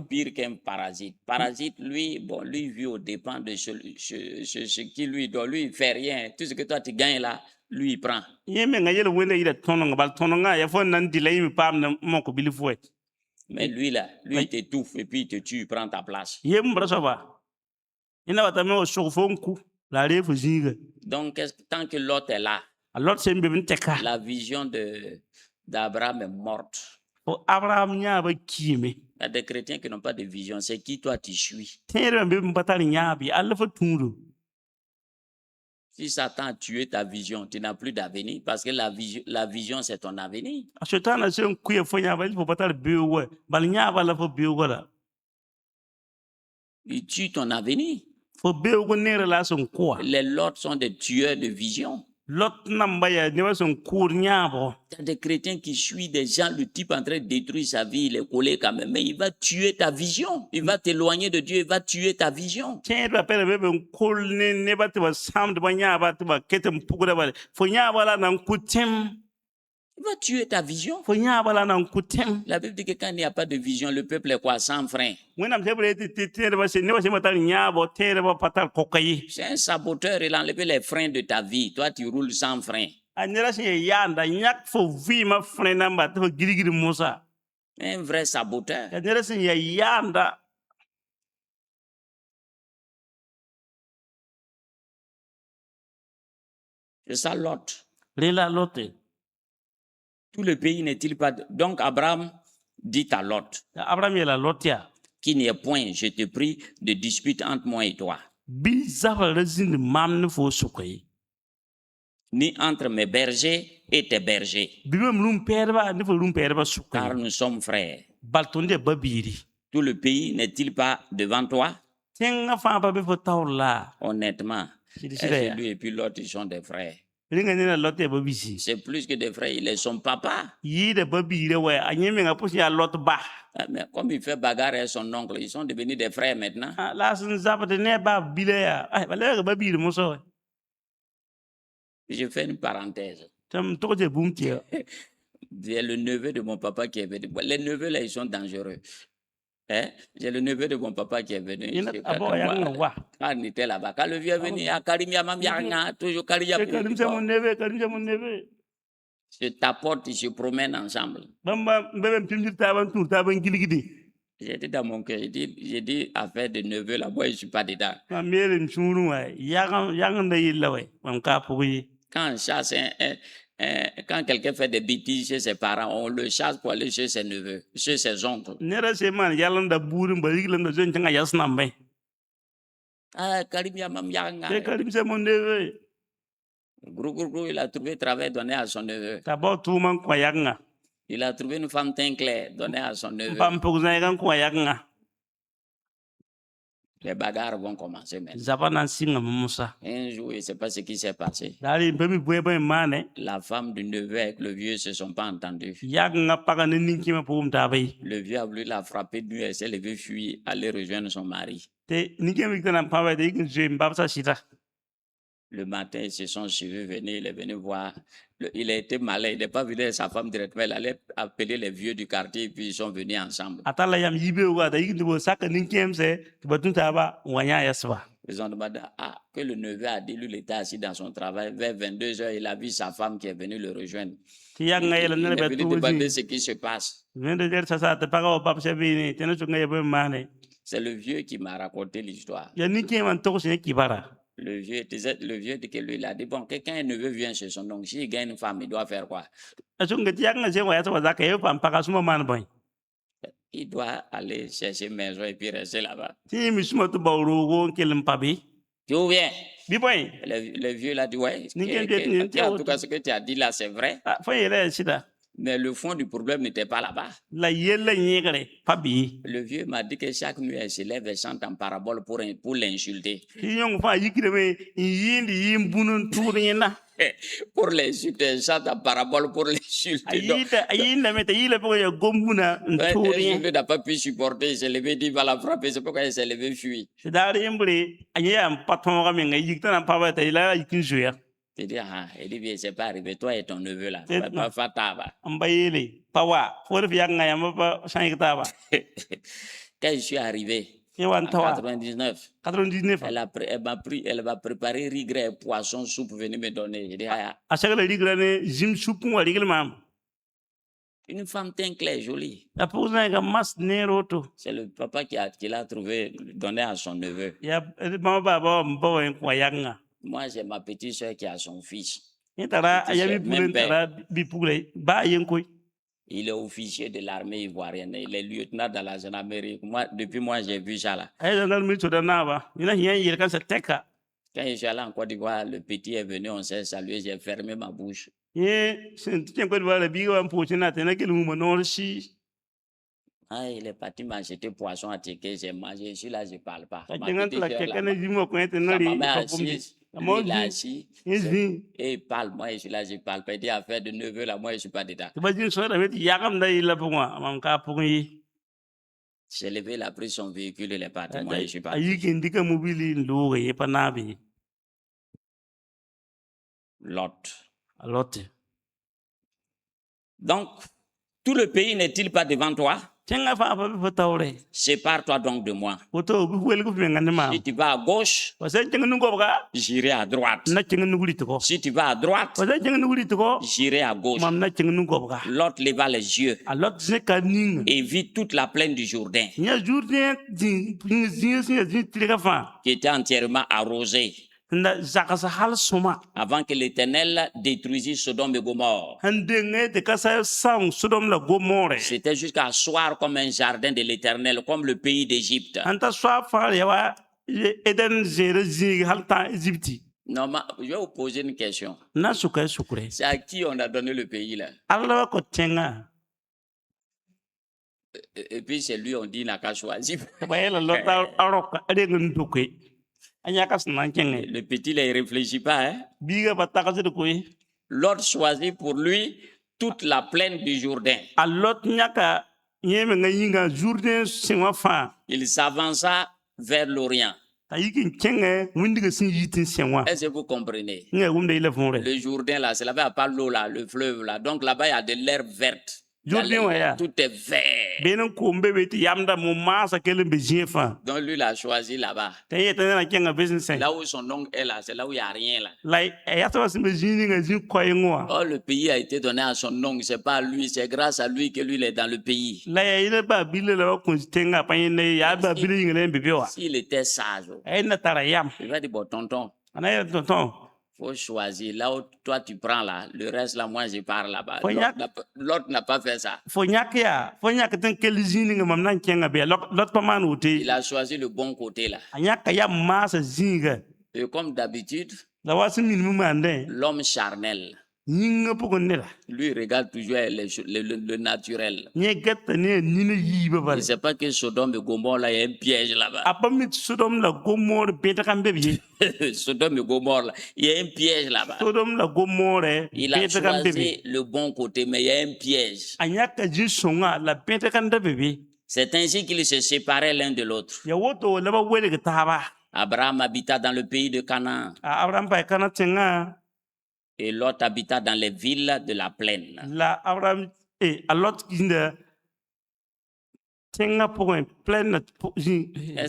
pire qu'un parasite. Parasite, lui, lui vit au dépens de ce qui lui doit. Lui, il ne fait rien. Tout ce que toi, tu gagnes là, lui, il prend. Mais lui, là, lui, il t'étouffe et puis il te tue, il prend ta place. Donc, tant que l'autre est là, la vision d'Abraham est morte. Il y a des chrétiens qui n'ont pas de vision. C'est qui toi tu suis? Si Satan a tué ta vision, tu n'as plus d'avenir parce que la vision c'est ton avenir. Il tue ton avenir. Les lots sont des tueurs de vision. Il y a des chrétiens qui suivent des gens, le type en train de détruire sa vie, il est collé quand même, mais il va tuer ta vision. Il va t'éloigner de Dieu, il va tuer ta vision. Il va tuer ta vision. La Bible dit que quand il n'y a pas de vision, le peuple est quoi? Sans frein. C'est un saboteur, il a enlevé les freins de ta vie. Toi, tu roules sans frein. Un vrai saboteur. C'est ça Lot. Tout le pays n'est-il pas... Donc Abraham dit à Lot, qu'il n'y ait point, je te prie, de dispute entre moi et toi, ni entre mes bergers et tes bergers, car nous sommes frères. Tout le pays n'est-il pas devant toi? Honnêtement, lui et puis l'autre, ils sont des frères. C'est plus que des frères, il est son papa. Mais comme il fait bagarre avec son oncle, ils sont devenus des frères maintenant. Je fais une parenthèse. C'est le neveu de mon papa qui est venu. Les neveux là, ils sont dangereux. Hein? J'ai le neveu de mon papa qui est venu. Quand on était là-bas, quand le vieux est venu, toujours c'est mon neveu, je t'apporte, ils se promènent ensemble. J'ai dit dans mon cœur, j'ai dit affaire de neveu là-bas, je ne suis pas dedans. Quand on chasse quand quelqu'un fait des bêtises chez ses parents, on le chasse pour aller chez ses neveux, chez ses oncles. Ah, Karim Yamam Yanga. Karim, c'est mon neveu. Gros, il a trouvé travail donné à son neveu. Il a trouvé une femme teint clair donnée à son neveu. Les bagarres vont commencer maintenant. Un jour, il ne sait pas ce qui s'est passé. La femme du neveu avec le vieux ne se sont pas entendus. Le vieux a voulu la frapper de nuit, elle s'est levée, fuir, aller rejoindre son mari. Le matin, ils se sont suivis, il est venu voir. Il a été malin, il n'est pas venu avec sa femme directement, il allait appeler les vieux du quartier, puis ils sont venus ensemble. Ils ont demandé que le neveu a dit, lui, il était assis dans son travail. Vers 22h, il a vu sa femme qui est venue le rejoindre. Il est venu demander ce qui se passe. C'est le vieux qui m'a raconté l'histoire. Le vieux dit que lui, il a dit, bon, quelqu'un, un neveu vient chez son oncle, s'il gagne une femme, il doit faire quoi? Il doit aller chercher une maison et puis rester là-bas. Tu viens? Le vieux l'a dit, ouais. En tout cas, ce que tu as dit là, c'est vrai. Mais le fond du problème n'était pas là-bas. Le vieux m'a dit que chaque nuit, elle se lève et chante en parabole pour l'insulter. Pour l'insulter, elle chante en parabole pour l'insulter. Le vieux n'a pas pu supporter, il s'est levé, il va la frapper, c'est pourquoi il s'est levé, fuir. Il dit, bien, c'est pas arrivé, toi et ton neveu là. Pas fataba. Quand je suis arrivé, en 99, elle va préparer riz gras et poisson soupe pour venir me donner. Je dis, une femme teint clair, jolie. C'est le papa qui l'a trouvé, donné à son neveu. Moi, j'ai ma petite soeur qui a son fils. Il est officier de l'armée ivoirienne. Il est lieutenant dans la gendarmerie. Depuis moi, j'ai vu ça là. Quand je suis allé en Côte d'Ivoire, le petit est venu, on s'est salué, j'ai fermé ma bouche. Ah, il est parti m'acheter poisson à Tché, j'ai mangé, je suis là, je ne parle pas. Ma petite soeur là-bas, sa maman est assise, lui il est assis, et il parle, moi je suis là, je ne parle pas. Il dit affaire de neveu là, moi je ne suis pas dedans. J'ai levé, il a pris son véhicule, il est parti, moi je ne suis pas. Lot. Donc, tout le pays n'est-il pas devant toi? Sépare-toi donc de moi. Si tu vas à gauche, j'irai à droite. Si tu vas à droite, j'irai à gauche. Lot leva les yeux et vit toute la plaine du Jourdain qui était entièrement arrosée avant que l'Éternel détruisît Sodome et Gomorrhe. C'était jusqu'à soir comme un jardin de l'Éternel, comme le pays d'Égypte. Non, je vais vous poser une question. C'est à qui on a donné le pays là? Et puis c'est lui, on dit, il n'a qu'à choisir. Le petit, il ne réfléchit pas. Hein? L'autre choisit pour lui toute la plaine du Jourdain. Il s'avança vers l'Orient. Est-ce que vous comprenez? Le Jourdain, là, c'est là-bas, pas l'eau, là, le fleuve, là. Donc là-bas, il y a de l'herbe verte. Tout est vert. Donc lui, il a choisi là-bas. Là où son oncle est là, c'est là où il n'y a rien là. Oh, le pays a été donné à son oncle, c'est pas à lui, c'est grâce à lui que lui il est dans le pays. S'il était sage, il va dire, bon, tonton. Faut choisir. Là où toi tu prends là, le reste là, moi je pars là-bas. L'autre n'a pas fait ça. Il a choisi le bon côté là. Et comme d'habitude, l'homme charnel, lui regarde toujours le naturel. Il ne sait pas que Sodome et Gomorre là, il y a un piège là-bas. Sodome et Gomorre là, il y a un piège là-bas. Il a choisi le bon côté, mais il y a un piège. C'est ainsi qu'ils se séparaient l'un de l'autre. Abraham habita dans le pays de Canaan. Et Lot habita dans les villes de la plaine. Est-ce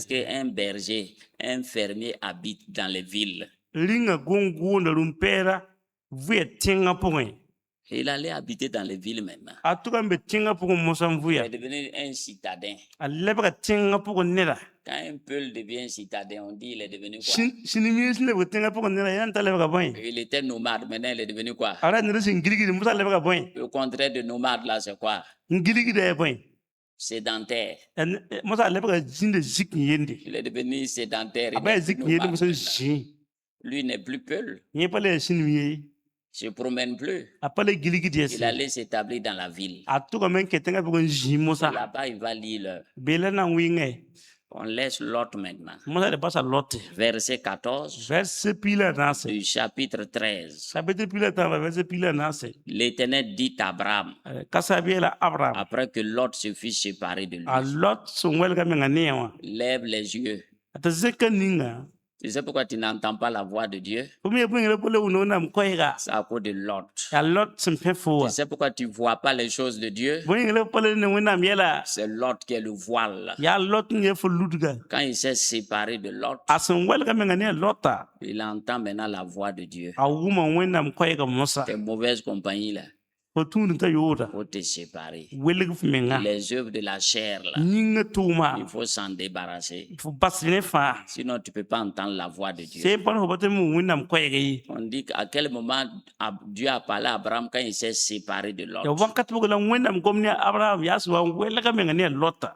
qu'un berger, un fermier habite dans les villes? Il allait habiter dans les villes maintenant. Il est devenu un citadin. Quand un peul devient citadin, on dit il est devenu quoi? Il était nomade, maintenant il est devenu quoi? Le contraire de nomade là, c'est quoi? Sédentaire. Il est devenu sédentaire. Lui n'est plus peul. Il ne se promène plus. Il allait s'établir dans la ville. Là-bas, il va lire. On laisse Lot maintenant. Verset 14 du chapitre 13. L'Éternel dit à Abraham, après que Lot se fût séparé de lui, lève les yeux. Tu sais pourquoi tu n'entends pas la voix de Dieu? C'est à cause de Lot. Tu sais pourquoi tu ne vois pas les choses de Dieu? C'est Lot qui est le voile. Quand il s'est séparé de Lot, il entend maintenant la voix de Dieu. Tes mauvaises compagnies là. faut te séparer. Les œuvres de la chair, là, il faut s'en débarrasser. Sinon, tu ne peux pas entendre la voix de Dieu. On dit à quel moment Dieu a parlé à Abraham quand il s'est séparé de Lot.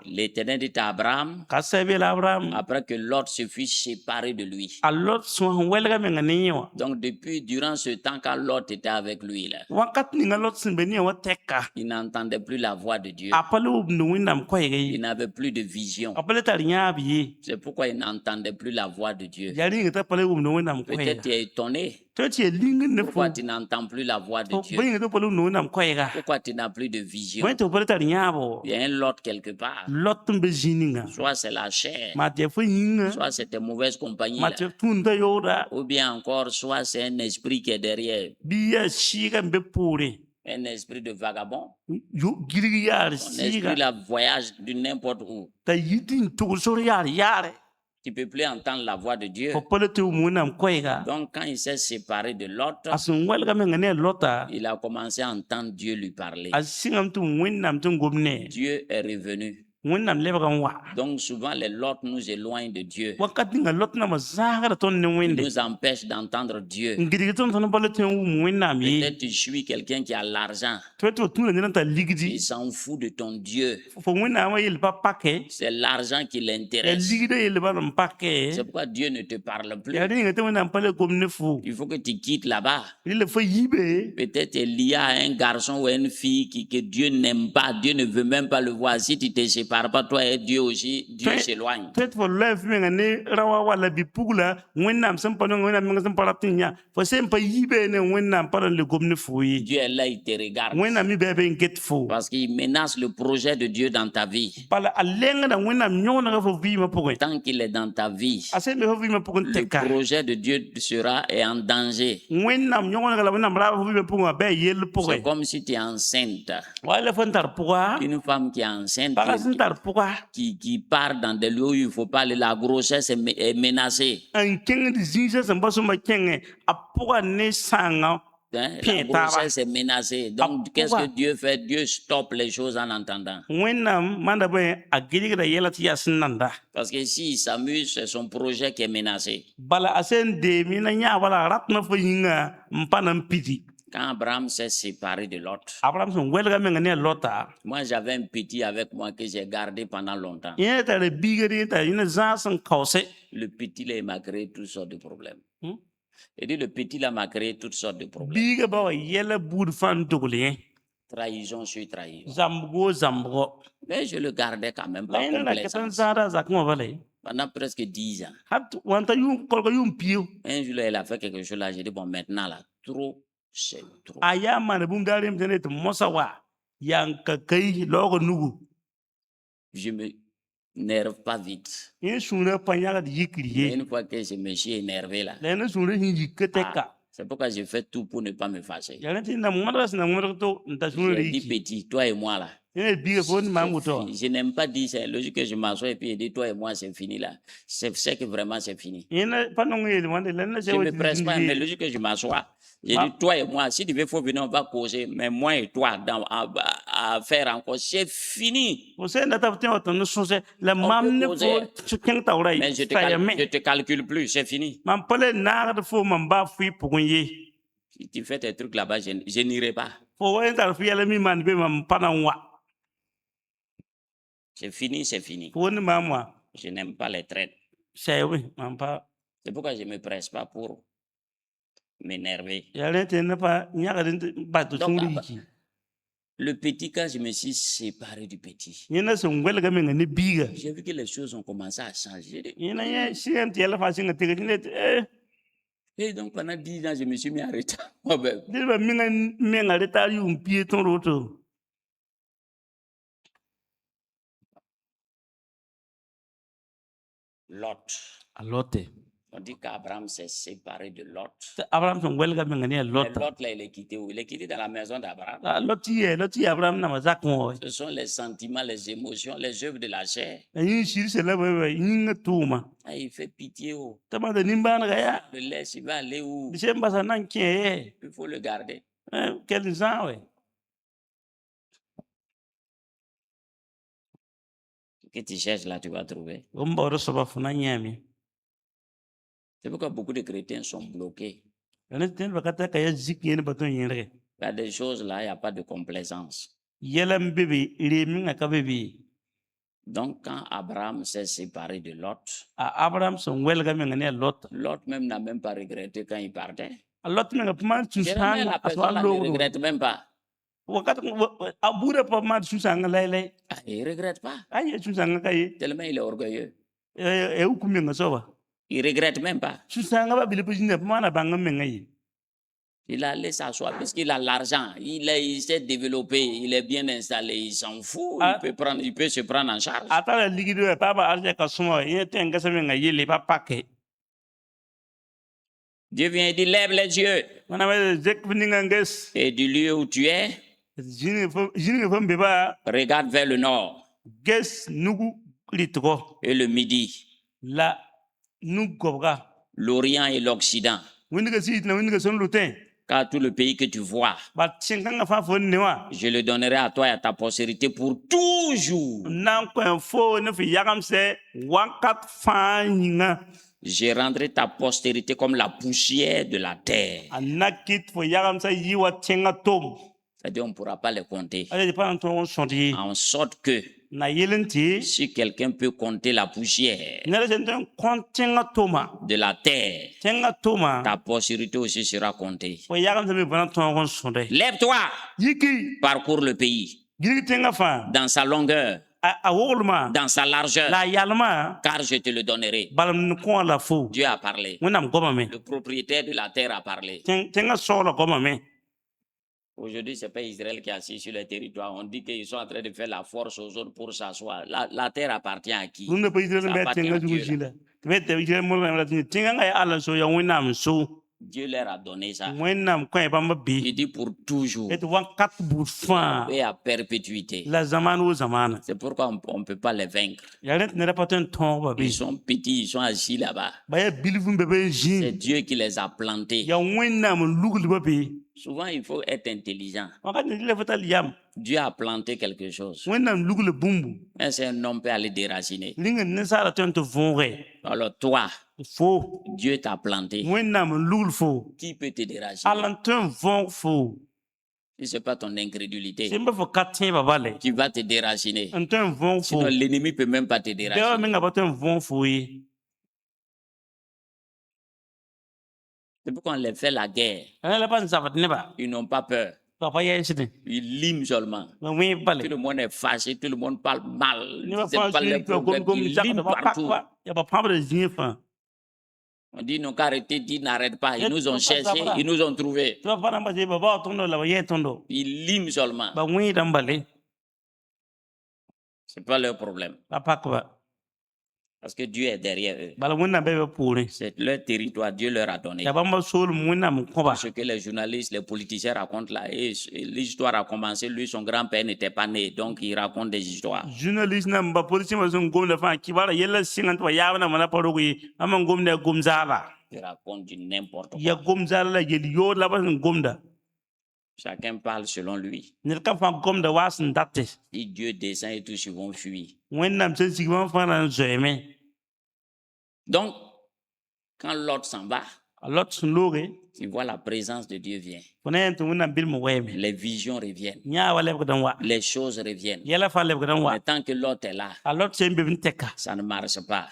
L'Éternel dit à Abraham, après que Lot se fut séparé de lui. Donc, durant ce temps, quand Lot était avec lui, là, il n'entendait plus la voix de Dieu. Il n'avait plus de vision. C'est pourquoi il n'entendait plus la voix de Dieu. Peut-être tu es étonné. Pourquoi tu n'entends plus la voix de Dieu? Pourquoi tu n'as plus de vision? Il y a un Lot quelque part. Soit c'est la chair, soit c'est tes mauvaises compagnies, ou bien encore, soit c'est un esprit qui est derrière. Un esprit de vagabond. Un esprit la voyage de n'importe où. Tu ne peux plus entendre la voix de Dieu. Donc, quand il s'est séparé de l'autre, il a commencé à entendre Dieu lui parler. Dieu est revenu. Donc, souvent, les Lot nous éloignent de Dieu. Ils nous empêchent d'entendre Dieu. Peut-être tu suis quelqu'un qui a l'argent. Il s'en fout de ton Dieu. C'est l'argent qui l'intéresse. C'est pourquoi Dieu ne te parle plus. Il faut que tu quittes là-bas. Peut-être il y a un garçon ou une fille que Dieu n'aime pas. Dieu ne veut même pas le voir. Si tu te sépares pas, toi et Dieu aussi, Dieu s'éloigne. Dieu est là, il te regarde. Parce qu'il menace le projet de Dieu dans ta vie. Tant qu'il est dans ta vie, le projet de Dieu sera en danger. C'est comme si tu es enceinte. Une femme qui est enceinte, qui part dans des lieux où il ne faut pas aller, la grossesse est menacée. La grossesse est menacée. Donc, qu'est-ce que Dieu fait? Dieu stoppe les choses en entendant. Parce que s'il s'amuse, c'est son projet qui est menacé. Quand Abraham s'est séparé de l'autre, moi j'avais un petit avec moi que j'ai gardé pendant longtemps. Le petit là, il m'a créé toutes sortes de problèmes. Et dit, le petit là m'a créé toutes sortes de problèmes. Trahison sur trahison. Mais je le gardais quand même pas complaisance. Pendant presque 10 ans. Un jour, il a fait quelque chose là. J'ai dit, bon, maintenant là, trop, c'est trop. Je me n'énerve pas vite. Mais une fois que je me suis énervé là, c'est pourquoi je fais tout pour ne pas me fâcher. J'ai dit petit, toi et moi là. Je n'aime pas dire c'est logique que je m'assois et puis je dis toi et moi c'est fini là. C'est que vraiment c'est fini. Je ne me presse pas, mais logique que je m'assois. J'ai dit toi et moi, si tu veux, faut venir, on va causer, mais moi et toi à faire encore, c'est fini. Mais je te calcule plus, c'est fini. Si tu fais tes trucs là-bas, je n'irai pas. C'est fini, c'est fini. Je n'aime pas les traites. C'est pourquoi je ne me presse pas pour m'énerver. Le petit, quand je me suis séparé du petit, j'ai vu que les choses ont commencé à changer. Et donc pendant 10 ans, je me suis mis en retard. Lot. On dit qu'Abraham s'est séparé de Lot. Mais Lot, là, il est quitté où? Il est quitté dans la maison d'Abraham. Ce sont les sentiments, les émotions, les œuvres de la chair. Ah, il fait pitié. Oh. Le laisse, il va aller où? Il faut le garder. que tu cherches là, tu vas trouver. C'est pourquoi beaucoup de chrétiens sont bloqués. Il y a des choses là, il n'y a pas de complaisance. Donc, quand Abraham s'est séparé de Lot, Lot même n'a même pas regretté quand il partait. Généralement, la personne là ne regrette même pas. Il ne regrette pas. Tellement il est orgueilleux. Il ne regrette même pas. Il a laissé s'asseoir parce qu'il a l'argent. Il s'est développé, il est bien installé, il s'en fout. Il peut se prendre en charge. Dieu vient et dit, lève les yeux. Et du lieu où tu es, regarde vers le nord et le midi, l'Orient et l'Occident. Car tout le pays que tu vois, je le donnerai à toi et à ta postérité pour toujours. Je rendrai ta postérité comme la poussière de la terre. C'est-à-dire on ne pourra pas les compter. En sorte que si quelqu'un peut compter la poussière de la terre, ta postérité aussi sera comptée. Lève-toi, parcours le pays dans sa longueur, dans sa largeur, car je te le donnerai. Dieu a parlé. Le propriétaire de la terre a parlé. Aujourd'hui, ce n'est pas Israël qui est assis sur le territoire. On dit qu'ils sont en train de faire la force aux autres pour s'asseoir. La terre appartient à qui? Ça appartient à Dieu, là. Dieu leur a donné ça. Il dit pour toujours et à perpétuité. C'est pourquoi on ne peut pas les vaincre. Ils sont petits, ils sont assis là-bas. C'est Dieu qui les a plantés. Souvent, il faut être intelligent. Dieu a planté quelque chose. Mais c'est un homme peut aller déraciner. Alors toi, Dieu t'a planté. Qui peut te déraciner? Si ce n'est pas ton incrédulité qui va te déraciner. Sinon, l'ennemi ne peut même pas te déraciner. C'est pourquoi on les fait la guerre. Ils n'ont pas peur. Ils liment seulement. Tout le monde est fâché, tout le monde parle mal. C'est pas les problèmes. Ils liment partout. On dit, ils n'ont qu'à arrêter, ils n'arrêtent pas. Ils nous ont cherché, ils nous ont trouvés. Ils liment seulement. Ce n'est pas leur problème. Parce que Dieu est derrière eux. C'est leur territoire, Dieu leur a donné. Ce que les journalistes, les politiciens racontent là, et l'histoire a commencé, lui, son grand-père n'était pas né, donc il raconte des histoires. Il raconte du n'importe quoi. Chacun parle selon lui. Si Dieu descend et tous ils vont fuir. Donc, quand Lot s'en va, il voit la présence de Dieu vient. Les visions reviennent. Les choses reviennent. Mais tant que Lot est là, ça ne marche pas.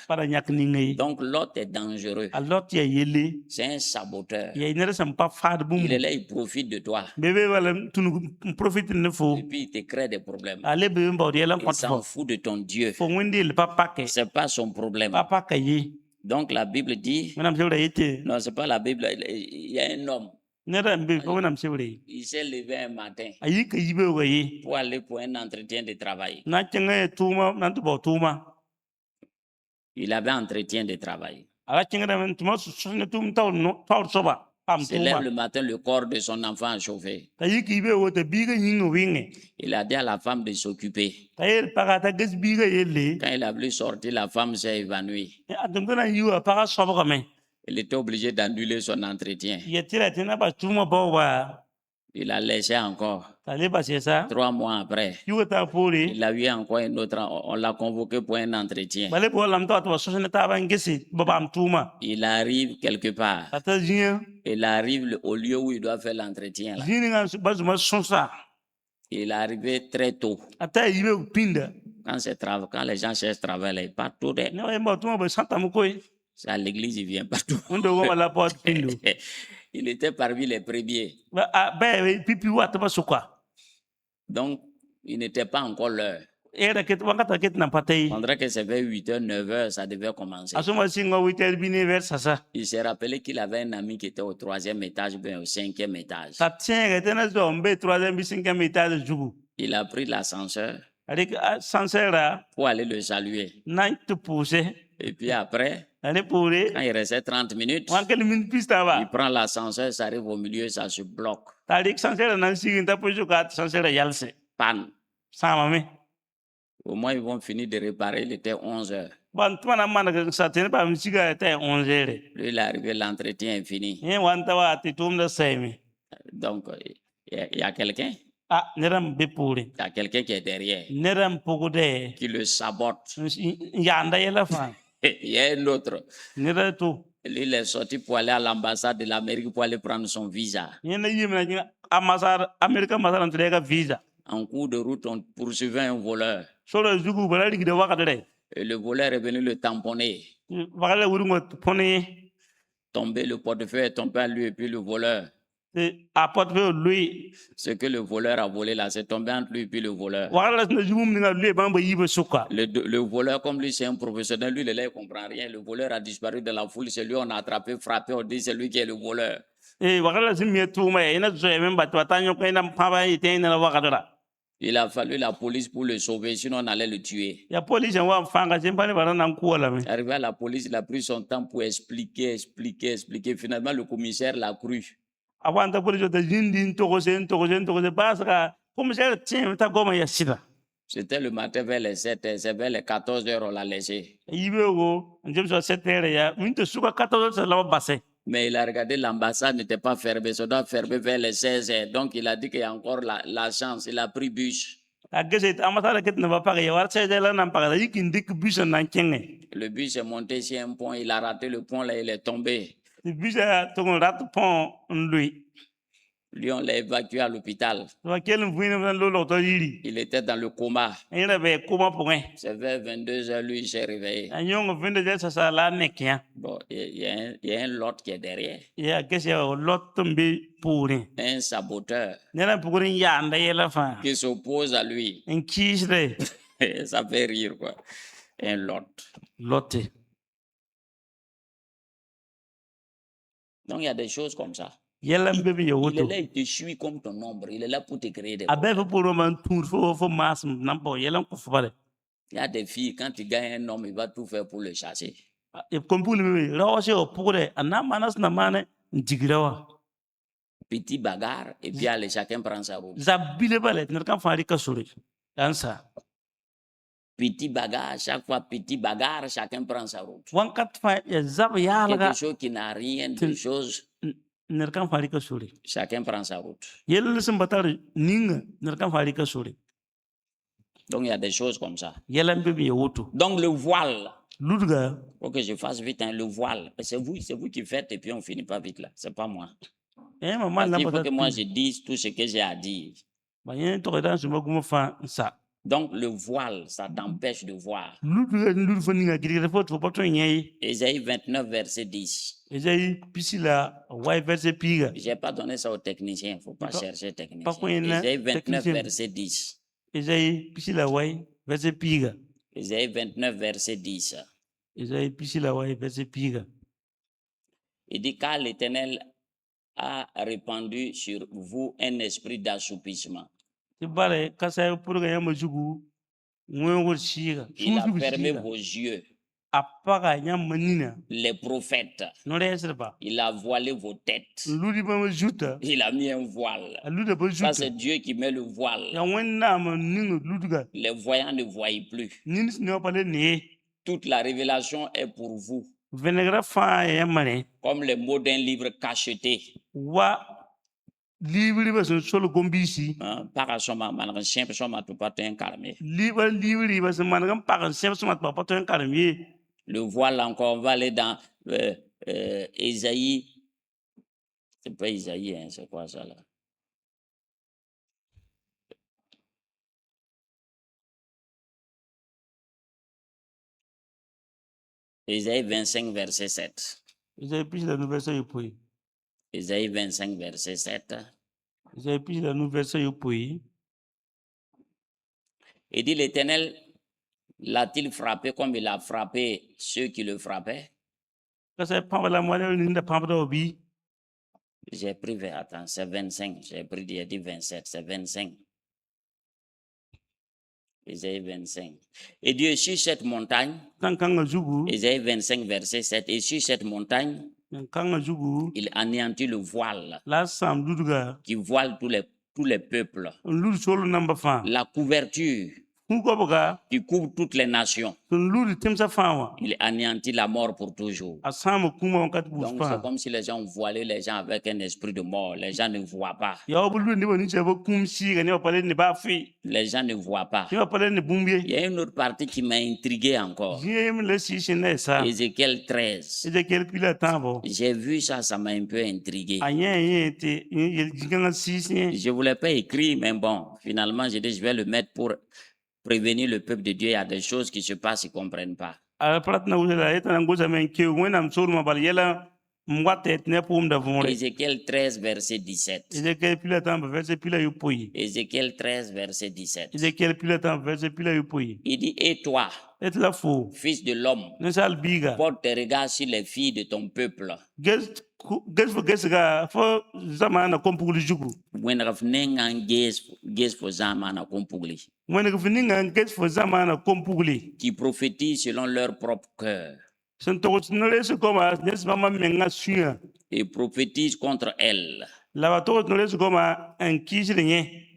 Donc Lot est dangereux. C'est un saboteur. Il est là, il profite de toi. Et puis il te crée des problèmes. Il s'en fout de ton Dieu. Ce n'est pas son problème. Donc la Bible dit, non, ce n'est pas la Bible, il y a un homme. Il s'est levé un matin pour aller pour un entretien de travail. Il avait un entretien de travail. Il se lève le matin, le corps de son enfant a chauffé. Il a dit à la femme de s'occuper. Quand il a voulu sortir, la femme s'est évanouie. Il était obligé d'annuler son entretien. Il a laissé encore. 3 mois après, il a eu encore un autre, on l'a convoqué pour un entretien. Il arrive quelque part. Il arrive au lieu où il doit faire l'entretien. Il est arrivé très tôt. Quand les gens cherchent travail, ils partent tôt. C'est à l'église, il vient partout. Il était parmi les premiers. Donc, il n'était pas encore l'heure. On dirait que c'est vers 8h, 9h, ça devait commencer. Il s'est rappelé qu'il avait un ami qui était au 3e étage, bien au 5e étage. Il a pris l'ascenseur pour aller le saluer. Et puis après, quand il restait 30 minutes, il prend l'ascenseur, ça arrive au milieu, ça se bloque. Panne. Au moins, ils vont finir de réparer, il était 11h. Lui, il est arrivé, l'entretien est fini. Donc, il y a quelqu'un. Il y a quelqu'un qui est derrière, qui le sabote. Il y a un autre. Lui, il est sorti pour aller à l'ambassade de l'Amérique pour aller prendre son visa. En cours de route, on poursuivait un voleur. Et le voleur est venu le tamponner. Tombé, le portefeuille est tombé à lui et puis le voleur. Ce que le voleur a volé là, c'est tombé entre lui et puis le voleur. Le voleur, comme lui, c'est un professionnel, lui, il ne comprend rien. Le voleur a disparu de la foule, c'est lui, on a attrapé, frappé, on dit c'est lui qui est le voleur. Il a fallu la police pour le sauver, sinon on allait le tuer. Arrivé à la police, il a pris son temps pour expliquer. Finalement, le commissaire l'a cru. C'était le matin vers les 7h, c'est vers les 14h on l'a laissé. Mais il a regardé, l'ambassade n'était pas fermée, ça doit fermer vers les 16h. Donc il a dit qu'il y a encore la chance, il a pris bus. Le bus est monté sur un pont, il a raté le pont, là il est tombé. Lui, on l'a évacué à l'hôpital. Il était dans le coma. C'est vers 22h, lui, il s'est réveillé. Bon, il y a un lot qui est derrière. Un saboteur qui s'oppose à lui. Ça fait rire, quoi. Un lot. Donc, il y a des choses comme ça. Il est là, il te suit comme ton ombre. Il est là pour te créer des problèmes. Il y a des filles, quand tu gagnes un homme, il va tout faire pour le chasser. Petit bagarre, et puis allez, chacun prend sa route. Petit bagarre, chaque fois petit bagarre, chacun prend sa route. Quelque chose qui n'a rien de chose. Chacun prend sa route. Donc il y a des choses comme ça. Donc le voile. Faut que je fasse vite, hein, le voile. C'est vous qui faites et puis on finit pas vite là. C'est pas moi. Il faut que moi je dise tout ce que j'ai à dire. Donc le voile, ça t'empêche de voir. Ésaïe 29, verset 10. Je n'ai pas donné ça aux techniciens, il ne faut pas chercher technicien. Ésaïe 29, verset 10. Ésaïe 29, verset 10. Il dit, car l'Éternel a répandu sur vous un esprit d'assoupissement. Il a fermé vos yeux. Les prophètes. Il a voilé vos têtes. Il a mis un voile. Ça, c'est Dieu qui met le voile. Les voyants ne voient plus. Toute la révélation est pour vous. Comme les mots d'un livre cacheté. Livre va son solo gombisi. Para soma man sempre soma tu patin calme. Livre va son man par sempre soma tu patin calme. Le voile encore, on va aller dans Ésaïe. C'est pas Ésaïe, hein, c'est quoi ça là? Ésaïe 25, verset 7. Ésaïe 25, verset 7. Il dit, l'Éternel l'a-t-il frappé comme il a frappé ceux qui le frappaient? J'ai pris, attends, c'est 25. J'ai pris, il a dit 27, c'est 25. Ésaïe 25. Et Dieu est sur cette montagne. Ésaïe 25, verset 7. Et sur cette montagne, il anéantit le voile qui voile tous les peuples. La couverture qui couvre toutes les nations. Il anéantit la mort pour toujours. Donc c'est comme si les gens voilaient les gens avec un esprit de mort. Les gens ne voient pas. Les gens ne voient pas. Il y a une autre partie qui m'a intrigué encore. Ézéchiel 13. J'ai vu ça, ça m'a un peu intrigué. Je ne voulais pas écrire, mais bon, finalement, j'ai dit, je vais le mettre pour prévenir le peuple de Dieu. Il y a des choses qui se passent, ils ne comprennent pas. Ézéchiel 13, verset 17. Ézéchiel 13, verset 17. Il dit, et toi, fils de l'homme, porte tes regards sur les filles de ton peuple. Qui prophétisent selon leur propre cœur. Et prophétisent contre elle.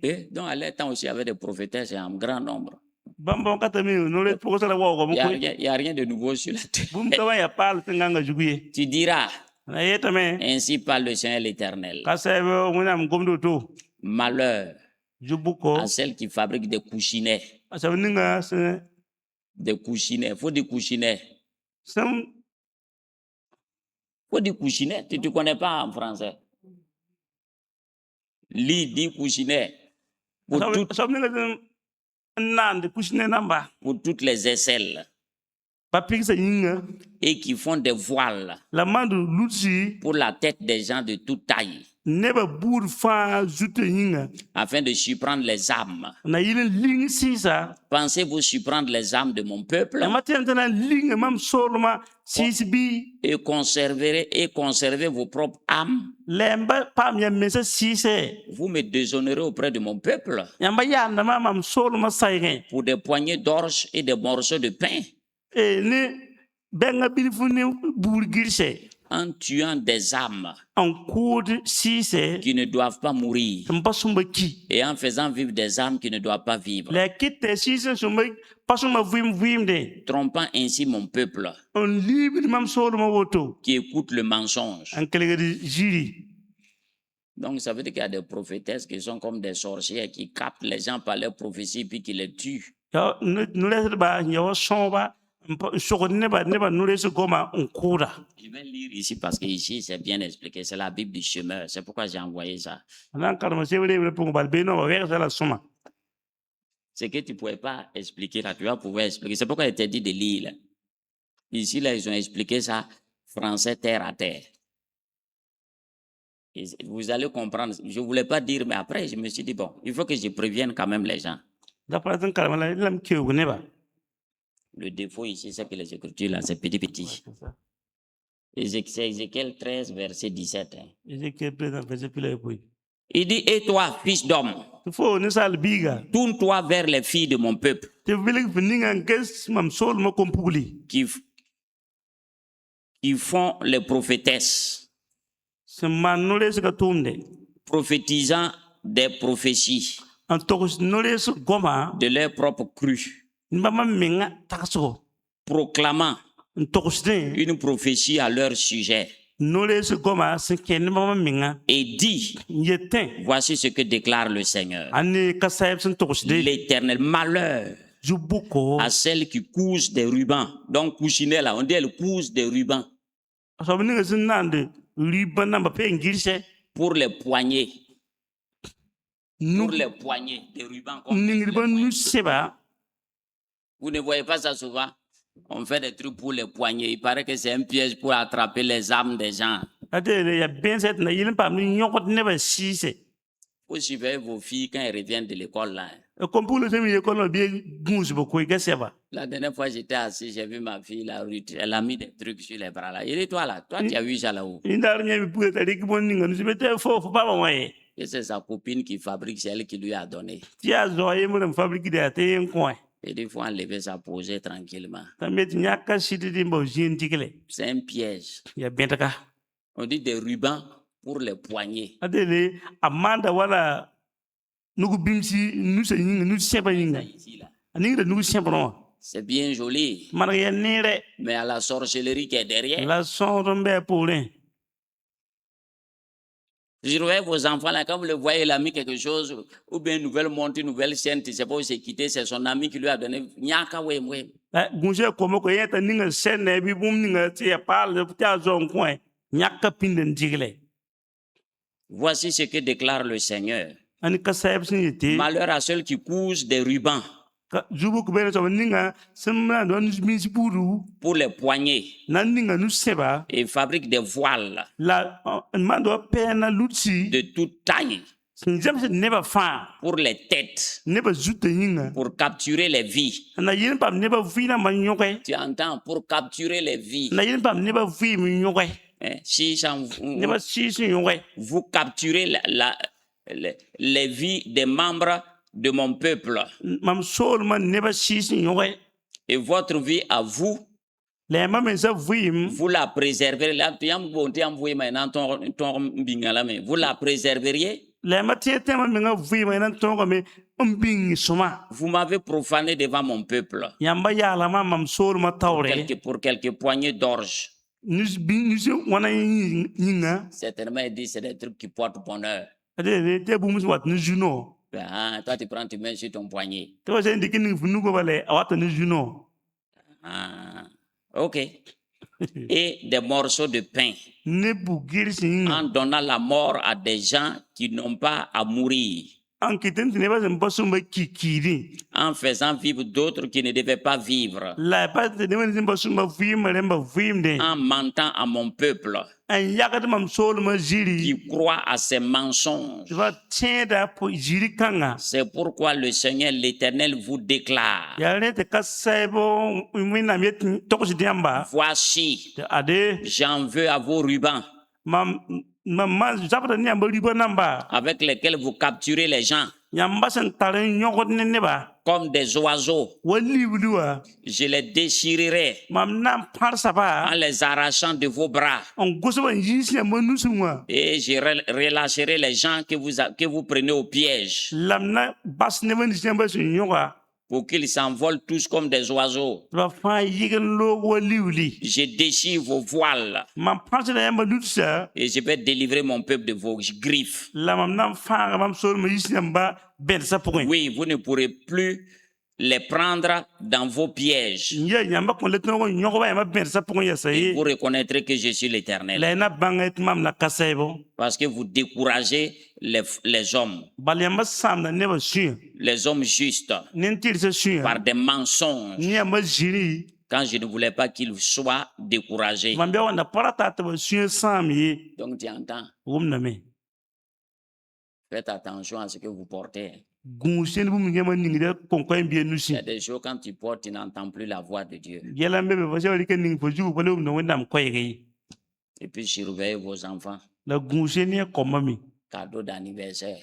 Et donc à l'époque aussi, il y avait des prophétesses en grand nombre. Il n'y a rien de nouveau sur la terre. Tu diras, ainsi parle le Seigneur l'Éternel. Malheur à celle qui fabrique des coussinets. Des coussinets, il faut des coussinets. Faut des coussinets, tu ne connais pas en français. Lit, dit coussinet. Pour toutes les aisselles. Et qui font des voiles pour la tête des gens de toute taille. Afin de surprendre les âmes. Pensez-vous surprendre les âmes de mon peuple? Et conserver vos propres âmes. Vous me déshonorez auprès de mon peuple. Pour des poignées d'orge et des morceaux de pain. En tuant des âmes qui ne doivent pas mourir et en faisant vivre des âmes qui ne doivent pas vivre, trompant ainsi mon peuple qui écoute le mensonge. Donc ça veut dire qu'il y a des prophétesses qui sont comme des sorcières qui captent les gens par leurs prophéties puis qui les tuent. Je vais lire ici parce que ici c'est bien expliqué, c'est la Bible du chemin, c'est pourquoi j'ai envoyé ça. Ce que tu ne pouvais pas expliquer là, tu vas pouvoir expliquer. C'est pourquoi il t'a dit de lire là. Ici là, ils ont expliqué ça français terre à terre. Et vous allez comprendre. Je ne voulais pas dire, mais après je me suis dit bon, il faut que je prévienne quand même les gens. Le défaut ici, c'est que les écritures là, c'est petit. C'est Ézéchiel 13, verset 17. Il dit, et toi, fils d'homme, tourne-toi vers les filles de mon peuple qui font les prophétesses, prophétisant des prophéties de leur propre cru, proclamant une prophétie à leur sujet. et dit, voici ce que déclare le Seigneur. L'Éternel, malheur à celles qui cousent des rubans. Donc, couchinet là, on dit elle couse des rubans pour les poignets. Pour les poignets, des rubans comme les poignets. Vous ne voyez pas ça souvent? On fait des trucs pour les poignets. Il paraît que c'est un piège pour attraper les âmes des gens. Vous suivez vos filles quand elles reviennent de l'école là. La dernière fois j'étais assis, j'ai vu ma fille, la Ruth, elle a mis des trucs sur les bras là. Il dit toi là, toi tu as vu ça là-haut? Et c'est sa copine qui fabrique, c'est elle qui lui a donné. Et des fois enlever ça, poser tranquillement. C'est un piège. On dit des rubans pour les poignets. C'est bien joli. Mais à la sorcellerie qui est derrière. Surveillez vos enfants là, quand vous le voyez, il a mis quelque chose, ou bien une nouvelle montre, une nouvelle chaîne, tu ne sais pas où c'est quitté, c'est son ami qui lui a donné. Voici ce que déclare le Seigneur. Malheur à ceux qui cousent des rubans pour les poignets et fabriquent des voiles de toute taille pour les têtes, pour capturer les vies. Tu entends, pour capturer les vies. Si vous capturez les vies des membres de mon peuple et votre vie à vous, vous la préserverez. Vous la préserveriez. Vous m'avez profané devant mon peuple pour quelques poignées d'orge. Certainement, il dit c'est des trucs qui portent bonheur. Ah, toi, tu prends, tu mets sur ton poignet. Ah, ok. Et des morceaux de pain en donnant la mort à des gens qui n'ont pas à mourir, en faisant vivre d'autres qui ne devaient pas vivre, en mentant à mon peuple qui croit à ses mensonges. C'est pourquoi le Seigneur l'Éternel vous déclare, voici, j'en veux à vos rubans avec lesquels vous capturez les gens comme des oiseaux. Je les déchirerai en les arrachant de vos bras et je relâcherai les gens que vous prenez au piège pour qu'ils s'envolent tous comme des oiseaux. Je déchire vos voiles et je vais délivrer mon peuple de vos griffes. Oui, vous ne pourrez plus les prendre dans vos pièges. Et vous reconnaîtrez que je suis l'Éternel. Parce que vous découragez les hommes. Les hommes justes. Par des mensonges. Quand je ne voulais pas qu'ils soient découragés. Donc tu entends. Faites attention à ce que vous portez. Il y a des jours quand tu portes, tu n'entends plus la voix de Dieu. Et puis surveillez vos enfants. Cadeau d'anniversaire.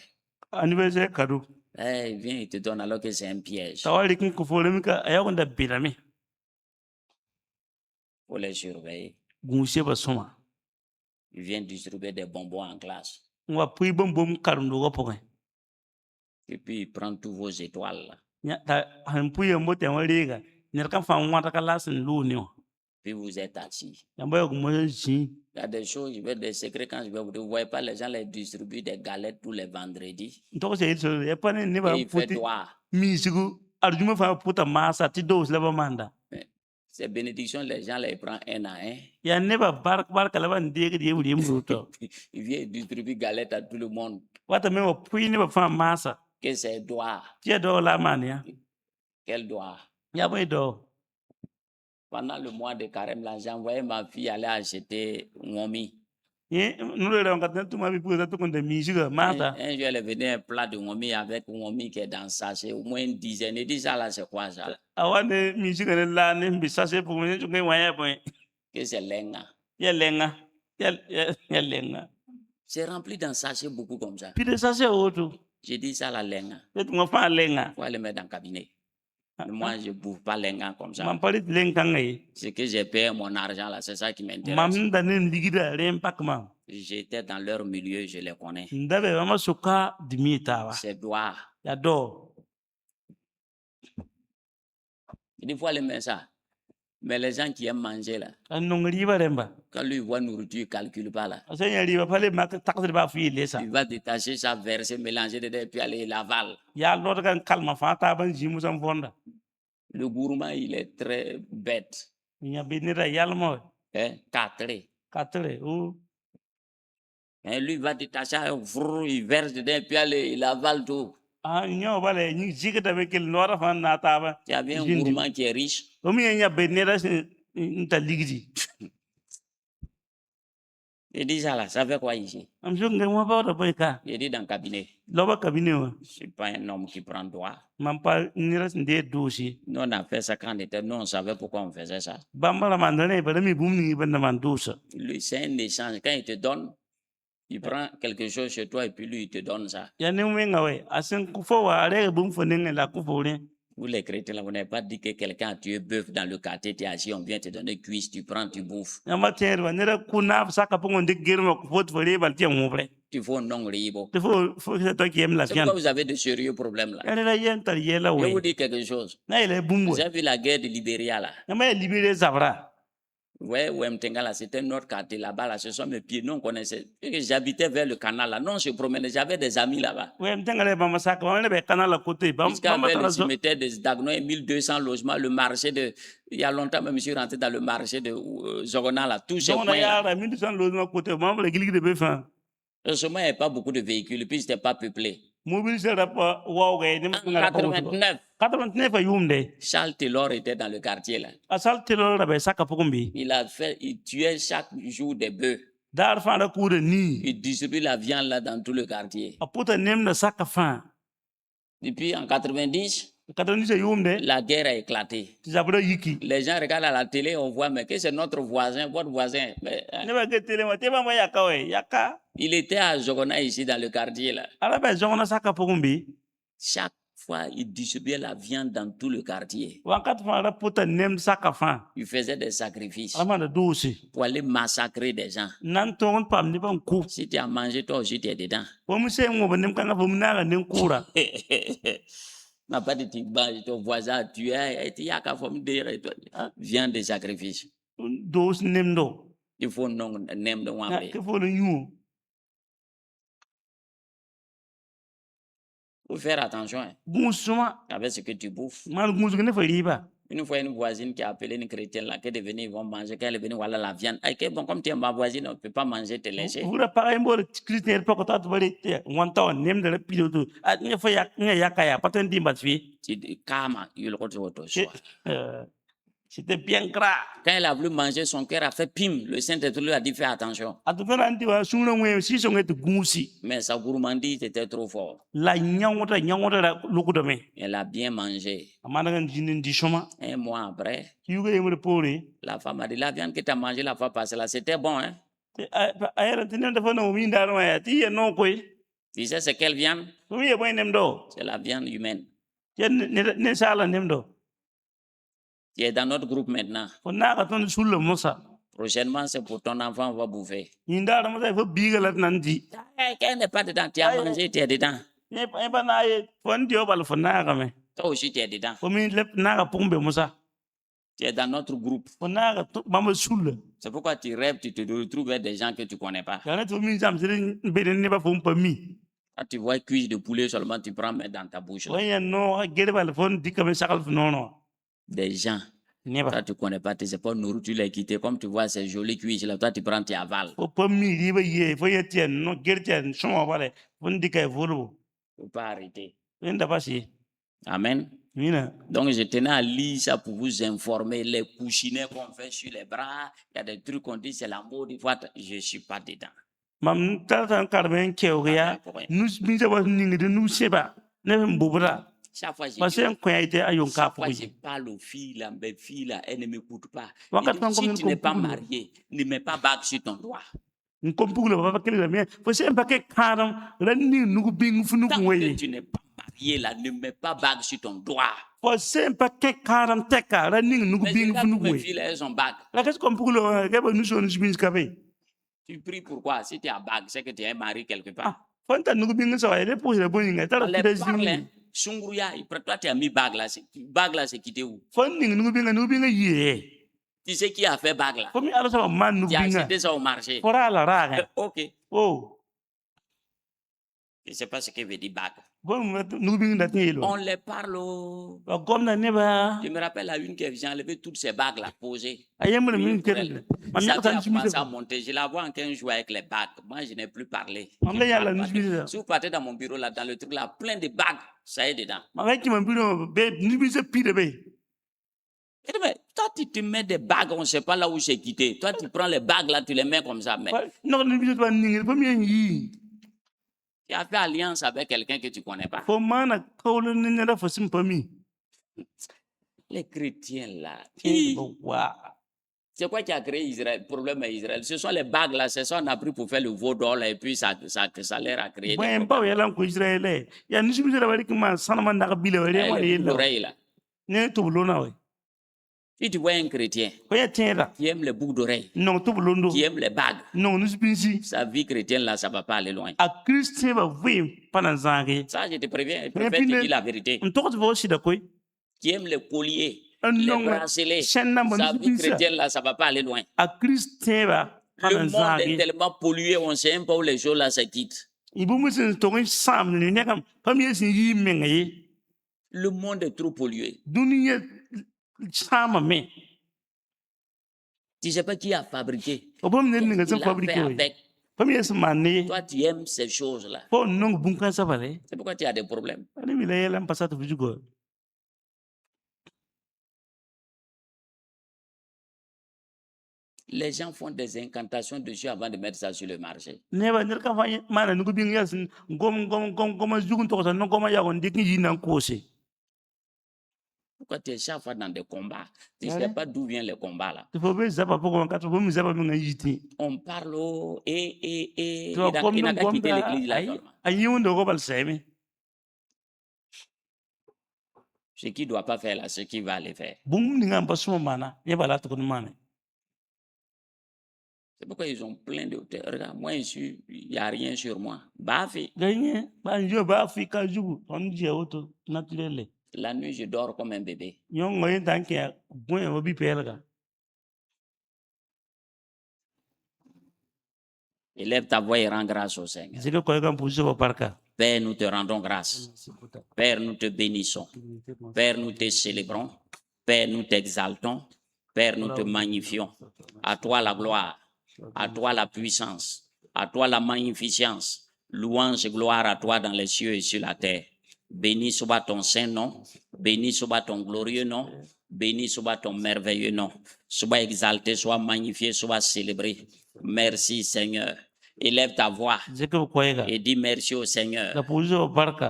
Hey, viens, il te donne alors que c'est un piège. Faut les surveiller. Il vient distribuer des bonbons en classe. Et puis il prend tous vos étoiles là. puis vous êtes assis. Yamba kumoja chi. Il y a des choses, je vais des secrets quand je vais vous dire. Vous ne voyez pas, les gens les distribuent des galettes tous les vendredis. Ntoko se so ya pane ne ba Et il fait puti. droit. Mi sigu arjuma fa puta masa ti dos la ba manda. Ces bénédictions, les gens les prennent un à un. Ya ne ba bar kala ba ndege di wuri mruto. Il vient distribuer galettes à tout le monde. Wata me wa pui ne ba fa masa. Que c'est droit. Ti do la mania. Quel droit? Ya ba do. Pendant le mois de carême, là, j'ai envoyé ma fille aller acheter Ngomi. Nous le regardons tout ma vie pour ça tout de musique mata. Un jour, elle est venue un plat de Ngomi avec Ngomi qui est dans ça, c'est au moins une dizaine. Et dit ça là, c'est quoi ça? Awane musique là ne mbisa c'est pour moi tu ngai waya point. Que c'est lenga. Ya lenga. Ya lenga. C'est rempli d'un sachet beaucoup comme ça. Puis de ça c'est autre. J'ai dit ça la lenga. Tu m'as fait lenga. Faut aller mettre dans le cabinet. Moi, je ne bouffe pas lenga comme ça. M'appelle lenga ngai. C'est que j'ai payé mon argent là, c'est ça qui m'intéresse. Mam danen ligida rempak mam. J'étais dans leur milieu, je les connais. Ndabe mama suka dimitawa. C'est droit. Ya do. Il faut aller mettre ça. Mais les gens qui aiment manger là, Non riba remba. quand lui voit nourriture, il ne calcule pas là. Senya riba fale mak taxer ba fi lesa. Il va détacher ça, verser, mélanger dedans et puis aller l'aval. Ya lot kan kalma fata ban jimu sam fonda. Le gourmand, il est très bête. Nya benira yalmo. Catré. Katre ou. Et lui, il va détacher, il verse dedans et puis aller, il avale tout. Ah, nyo bale ni jigata be kel nora fan na taba. Il y a bien un gourmand qui est riche. Omi nya benira nta ligidi. Il dit ça là, ça fait quoi ici? Am so ngai mo ba da boy ka. Il dit dans le cabinet. Loba cabinet wa. Je ne suis pas un homme qui prend droit. Mam pa nira ndé dosi. Nous, on a fait ça quand on était, nous, on savait pourquoi on faisait ça. Bambala mandane ba mi bumni banda man dosa. Lui, c'est un échange. Quand il te donne, il prend quelque chose chez toi et puis lui, il te donne ça. Ya ne wenga we. Asen kufo wa are bum fonen la kufo ne. Vous les chrétiens, là, vous n'avez pas dit que quelqu'un a tué bœuf dans le quartier, tu es assis, on vient te donner cuisse, tu prends, tu bouffes. Yamba terwa nera kuna saka pongo de germa kufo fere bal ti ngombre. Tu faut non ribo. Il faut que toi qui aimes la C'est viande. pourquoi vous avez de sérieux problèmes là. Elle est yen tar yela Je vais vous we. dire quelque chose. Na ile bumbo. Vous avez vu la guerre de Libéria là. Yamba libéré zabra. Ouais, Ouemtenga là, c'était notre quartier là-bas, là, ce sont mes pieds, nous on connaissait. J'habitais vers le canal là, non, on se promenait, j'avais des amis là-bas. Ouais, m'tengale ba masaka, ba ne be canal à côté. Ba Jusqu'à ba vers le tarazo. cimetière de Dagnoy, 1200 logements, le marché de... Il y a longtemps même, je suis rentré dans le marché de Zogona là, tous ces Donc on coins là. a 1200 logements côté. Ba le gili de be fin. Heureusement, il n'y avait pas beaucoup de véhicules, et puis c'était pas peuplé. Mobile sera pas wow ga ni En ngara 89, 89 fa yumde. Charles Taylor était dans le quartier là. Asal telo la be saka pokumbi. Il tuait chaque jour des bœufs. Dar fa da kude ni. Il distribuait la viande là dans tout le quartier. Aputa nem na saka fa. Et puis en 90, Katoni se yumde. la guerre a éclaté. Zabra yiki. Les gens regardent à la télé, on voit, mais que c'est notre voisin, votre voisin. Mais, Ne ba ke tele ma te ba mo yaka we. Yaka. il était à Zogona ici dans le quartier là. Ala be jona saka pokumbi. Chaque fois, il distribuait la viande dans tout le quartier. Wakat fa da puta nem saka fa. Il faisait des sacrifices Ama da dosi. pour aller massacrer des gens. Nan ton pam ni ban ku. Si tu as mangé, toi aussi, tu es dedans. Wo mu se mo ba nem kanga bo mu na ga nem kura. N'a pas de timbage, ton voisin, tu es, il y a qu'à forme de viande de sacrifice. Dos nem do. Il faut non, nem de Na wambe. ke fo le yu. Faut faire attention hein, Gusuma. avec ce que tu bouffes. Mal gusu ne fa riba. Une fois, une voisine qui a appelé une chrétienne là, qui est devenue, ils vont manger, quand elle est venue, voilà la viande. Ah, ok, bon, comme tu es ma voisine, on ne peut pas manger, te laisser. Vura paga mbo Christian pa ko ta bari te wanta nem de piloto. A ne fa yak ne yakaya paten dimba fi. Tu dis, calme, il le retrouve au choix. C'était bien gras. Quand elle a voulu manger, son cœur a fait pim. Le Saint-Esprit lui a dit, fais attention. A to fera anti wa sunu ngwe si so ngete gusi. Mais sa gourmandise était trop fort. La nyangota la luku de me. Elle a bien mangé. Amana kan jinin di shoma. Un mois après, Yuga yemre pore. la femme a dit, la viande que tu as mangée la fois passée là, c'était bon, hein? Ayera tenen da fa no mi ndar ma ya ti no koy. Tu sais c'est quelle viande? Oui boy nem do. C'est la viande humaine. Ne sala nem do. Tu es dans notre groupe maintenant. Ko na ka ton sulle musa. Prochainement, c'est pour ton enfant, on va bouffer. Indar ma fa bigalat nanti. Qu'elle n'est pas dedans, tu as mangé, tu es dedans. Ne pa na ye fon dio bal fo na ga me. Toi aussi, tu es dedans. Ko mi lep na ga pumbe musa. Tu es dans notre groupe. C'est pourquoi tu rêves, tu te retrouves avec des gens que tu ne connais pas. Quand tu vois cuisse de poulet seulement, tu prends mettre dans ta bouche. Des gens. Toi, tu ne connais pas, tu ne sais pas nourrir, tu l'as quitté. Comme tu vois ces jolies cuisses là, toi, tu prends, tu avales. Il ne faut pas arrêter. Amen. Donc, je tenais à lire ça pour vous informer. Les coussinets qu'on fait sur les bras, il y a des trucs qu'on dit, c'est la mode. Je ne suis pas dedans. Chaque fois, je parle aux filles, là, mes filles, là, elles ne m'écoutent pas. Si tu n'es pas marié, ne mets pas bague sur ton doigt. Tant que tu n'es pas marié, là, ne mets pas bague sur ton doigt. Mais mes filles, elles ont bague. Tu pries pourquoi? Si tu as bague, c'est que tu es marié quelque part. Sungruya, toi tu as mis bague là, c'est quitté où? Tu sais qui a fait bague là? Tu as acheté ça au marché. Ok. Je ne sais pas ce que veut dire bague. On les parle. Je me rappelle à une qui vient enlever toutes ces bagues là posées. Ça a commencé à monter. Je la vois en 15 jours avec les bagues. Moi, je n'ai plus parlé. Si vous partez dans mon bureau là, dans le truc là, plein de bagues, ça est dedans. Mais toi, tu te mets des bagues, on ne sait pas là où c'est quitté. Toi, tu prends les bagues là, tu les mets comme ça. Mais tu as fait alliance avec quelqu'un que tu ne connais pas. Les chrétiens là. C'est quoi qui a créé Israël, le problème à Israël? Ce sont les bagues là, c'est ça qu'on a pris pour faire le veau d'or et puis ça leur a créé des problèmes. L'oreille là. Si tu vois un chrétien qui aime les boucles d'oreilles, qui aime les bagues, sa vie chrétienne là, ça ne va pas aller loin. Ça, je te préviens, je préfère te dire la vérité. Qui aime les colliers, les bracelets, sa vie chrétienne là, ça ne va pas aller loin. Le monde est tellement pollué, on ne sait même pas où les choses là se quittent. Le monde est trop pollué. Tu ne sais pas qui a fabriqué. Il a fait avec. Toi, tu aimes ces choses-là. C'est pourquoi tu as des problèmes. Les gens font des incantations dessus avant de mettre ça sur le marché. Pourquoi tu es chaque fois dans des combats? Tu ne sais pas d'où viennent les combats là. On parle et il n'a qu'à quitter l'église là. Ce qui ne doit pas faire là, ce qui va aller faire. C'est pourquoi ils ont plein de... Regarde, moi ici, il n'y a rien sur moi. Bafi. La nuit, je dors comme un bébé. Élève ta voix et rends grâce au Seigneur. Père, nous te rendons grâce. Père, nous te bénissons. Père, nous te célébrons. Père, nous t'exaltons. Père, nous te magnifions. À toi la gloire. À toi la puissance. À toi la magnificence. Louange et gloire à toi dans les cieux et sur la terre. Béni soit ton saint nom. Béni soit ton glorieux nom. Béni soit ton merveilleux nom. Sois exalté, sois magnifié, sois célébré. Merci Seigneur. Élève ta voix et dis merci au Seigneur.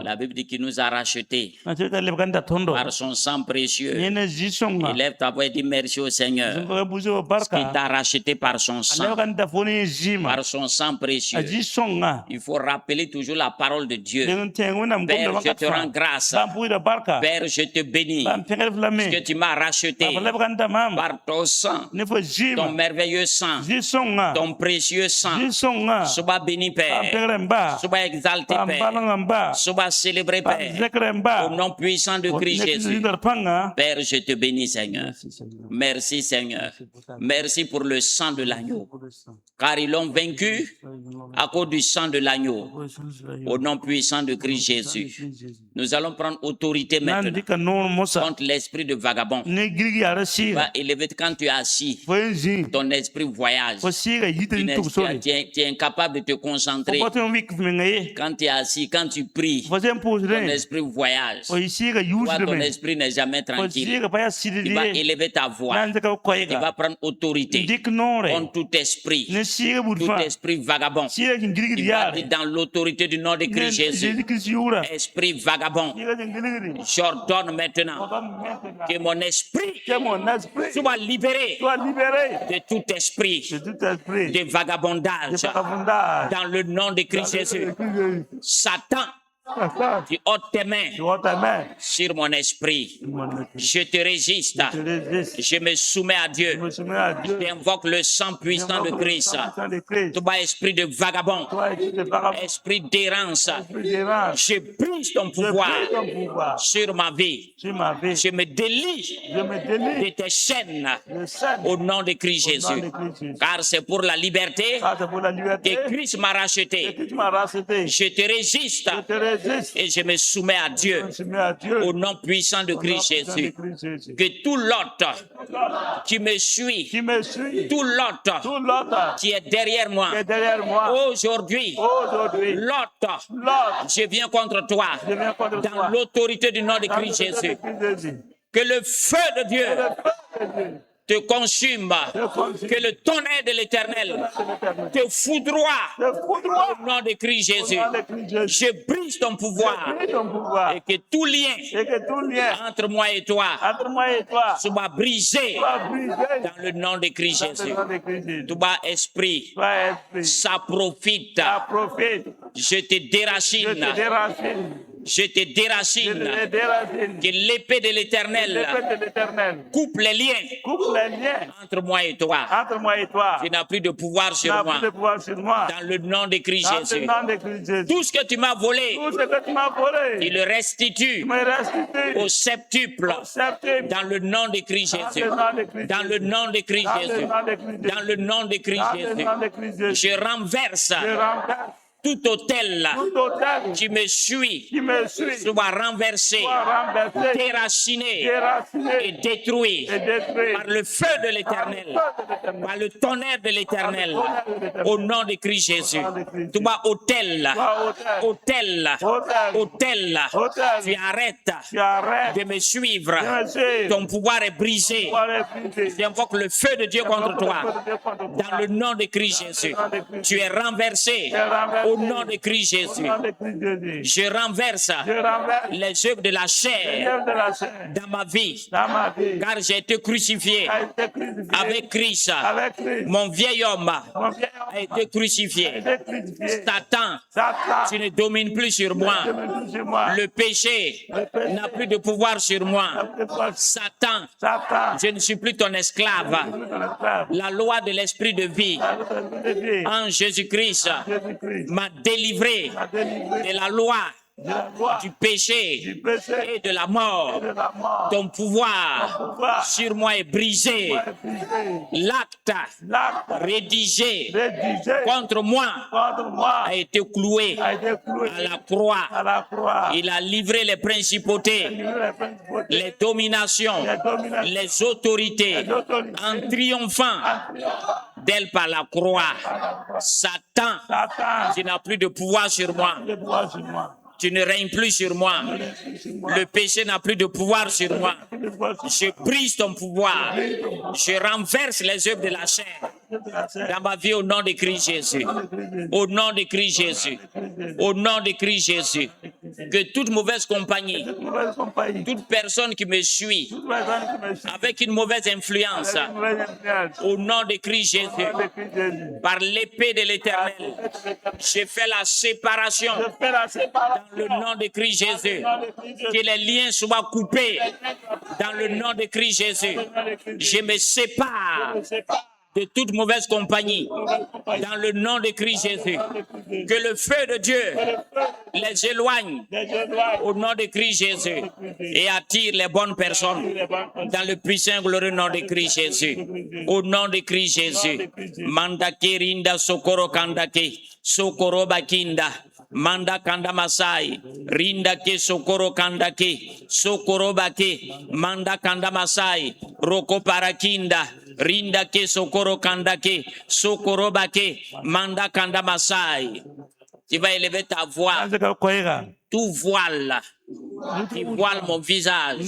La Bible dit qu'il nous a rachetés par son sang précieux. Élève ta voix et dis merci au Seigneur. Parce qu'il t'a racheté par son sang. Par son sang précieux. Il faut rappeler toujours la parole de Dieu. Père, je te rends grâce. Père, je te bénis. Parce que tu m'as racheté par ton sang. Ton merveilleux sang. Ton précieux sang. Sois béni, Père. Sois exalté, Père. Sois célébré, Père. Au nom puissant de Christ Jésus. Père, je te bénis, Seigneur. Merci, Seigneur. Merci pour le sang de l'agneau. Car ils l'ont vaincu à cause du sang de l'agneau. Au nom puissant de Christ Jésus. Nous allons prendre autorité maintenant contre l'esprit de vagabond. Va élever quand tu es assis. Ton esprit voyage. Tu es incapable de te concentrer. Quand tu es assis, quand tu pries, ton esprit voyage. Toi, ton esprit n'est jamais tranquille. Tu vas élever ta voix. Tu vas prendre autorité contre tout esprit vagabond. Tu vas dire dans l'autorité du nom de Christ Jésus. Esprit vagabond, j'ordonne maintenant que mon esprit soit libéré de tout esprit de vagabondage dans le nom de Christ Jésus. Satan, tu ôtes tes mains sur mon esprit. Je te résiste. Je me soumets à Dieu. J'invoque le sang puissant de Christ. Toi, esprit de vagabond, esprit d'errance, je brise ton pouvoir sur ma vie. Je me délie de tes chaînes au nom de Christ Jésus. Car c'est pour la liberté que Christ m'a racheté. Je te résiste. Et je me soumets à Dieu au nom puissant de Christ Jésus. Que tout l'autre qui me suit, tout l'autre qui est derrière moi, aujourd'hui, l'autre, je viens contre toi dans l'autorité du nom de Christ Jésus. Que le feu de Dieu te consume, que le tonnerre de l'Éternel te foudroie au nom de Christ Jésus. Je brise ton pouvoir et que tout lien entre moi et toi soit brisé dans le nom de Christ Jésus. Tout bas esprit, ça profite. Je te déracine. Je te déracine. Que l'épée de l'Éternel coupe les liens entre moi et toi. Tu n'as plus de pouvoir sur moi. Dans le nom de Christ Jésus. Tout ce que tu m'as volé, tu le restitues au septuple. Dans le nom de Christ Jésus. Dans le nom de Christ Jésus. Dans le nom de Christ Jésus. Je renverse tout hôtel qui me suit soit renversé, déraciné et détruit par le feu de l'Éternel, par le tonnerre de l'Éternel, au nom de Christ Jésus. Tu vas hôtel, tu arrêtes de me suivre. Ton pouvoir est brisé. J'invoque le feu de Dieu contre toi. Dans le nom de Christ Jésus, tu es renversé. Au nom de Christ Jésus, je renverse les œuvres de la chair dans ma vie, car j'ai été crucifié avec Christ. Mon vieil homme a été crucifié. Satan, tu ne domines plus sur moi. Le péché n'a plus de pouvoir sur moi. Satan, je ne suis plus ton esclave. La loi de l'esprit de vie en Jésus-Christ m'a délivré de la loi du péché et de la mort. Ton pouvoir sur moi est brisé. L'acte rédigé contre moi a été cloué à la croix. Il a livré les principautés, les dominations, les autorités en triomphant d'elle par la croix. Satan, tu n'as plus de pouvoir sur moi. Tu ne règnes plus sur moi. Le péché n'a plus de pouvoir sur moi. Je brise ton pouvoir. Je renverse les œuvres de la chair dans ma vie au nom de Christ Jésus. Au nom de Christ Jésus. Au nom de Christ Jésus. Que toute mauvaise compagnie, toute personne qui me suit avec une mauvaise influence, au nom de Christ Jésus, par l'épée de l'Éternel, je fais la séparation dans le nom de Christ Jésus. Que les liens soient coupés dans le nom de Christ Jésus. Je me sépare de toute mauvaise compagnie, dans le nom de Christ Jésus. Que le feu de Dieu les éloigne au nom de Christ Jésus et attire les bonnes personnes dans le puissant et glorieux nom de Christ Jésus. Au nom de Christ Jésus. Mandake rinda sokoro kandake, sokoro bakinda. Manda kanda masai, rinda ke sokoro kanda ke, sokoro bake, manda kanda masai, roko parakinda, rinda ke sokoro kanda ke, sokoro bake, manda kanda masai. Tu vas élever ta voix, tout voile qui voile mon visage,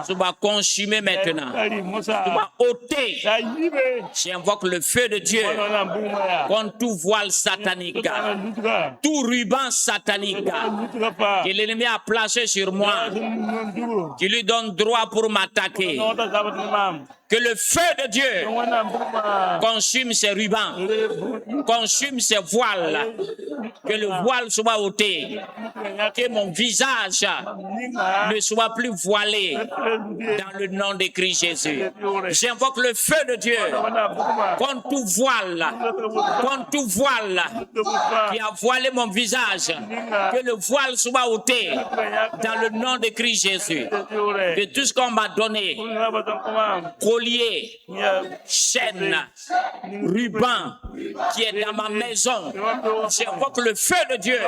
tu vas consumer maintenant, tu vas ôter. J'invoque le feu de Dieu contre tout voile satanique, tout ruban satanique que l'ennemi a placé sur moi, qui lui donne droit pour m'attaquer. Que le feu de Dieu consume ces rubans, consume ces voiles, que le voile soit ôté, que mon visage ne soit plus voilé dans le nom de Christ Jésus. J'invoque le feu de Dieu contre tout voile qui a voilé mon visage, que le voile soit ôté dans le nom de Christ Jésus. Que tout ce qu'on m'a donné, collier, chaîne, ruban qui est dans ma maison, j'invoque le feu de Dieu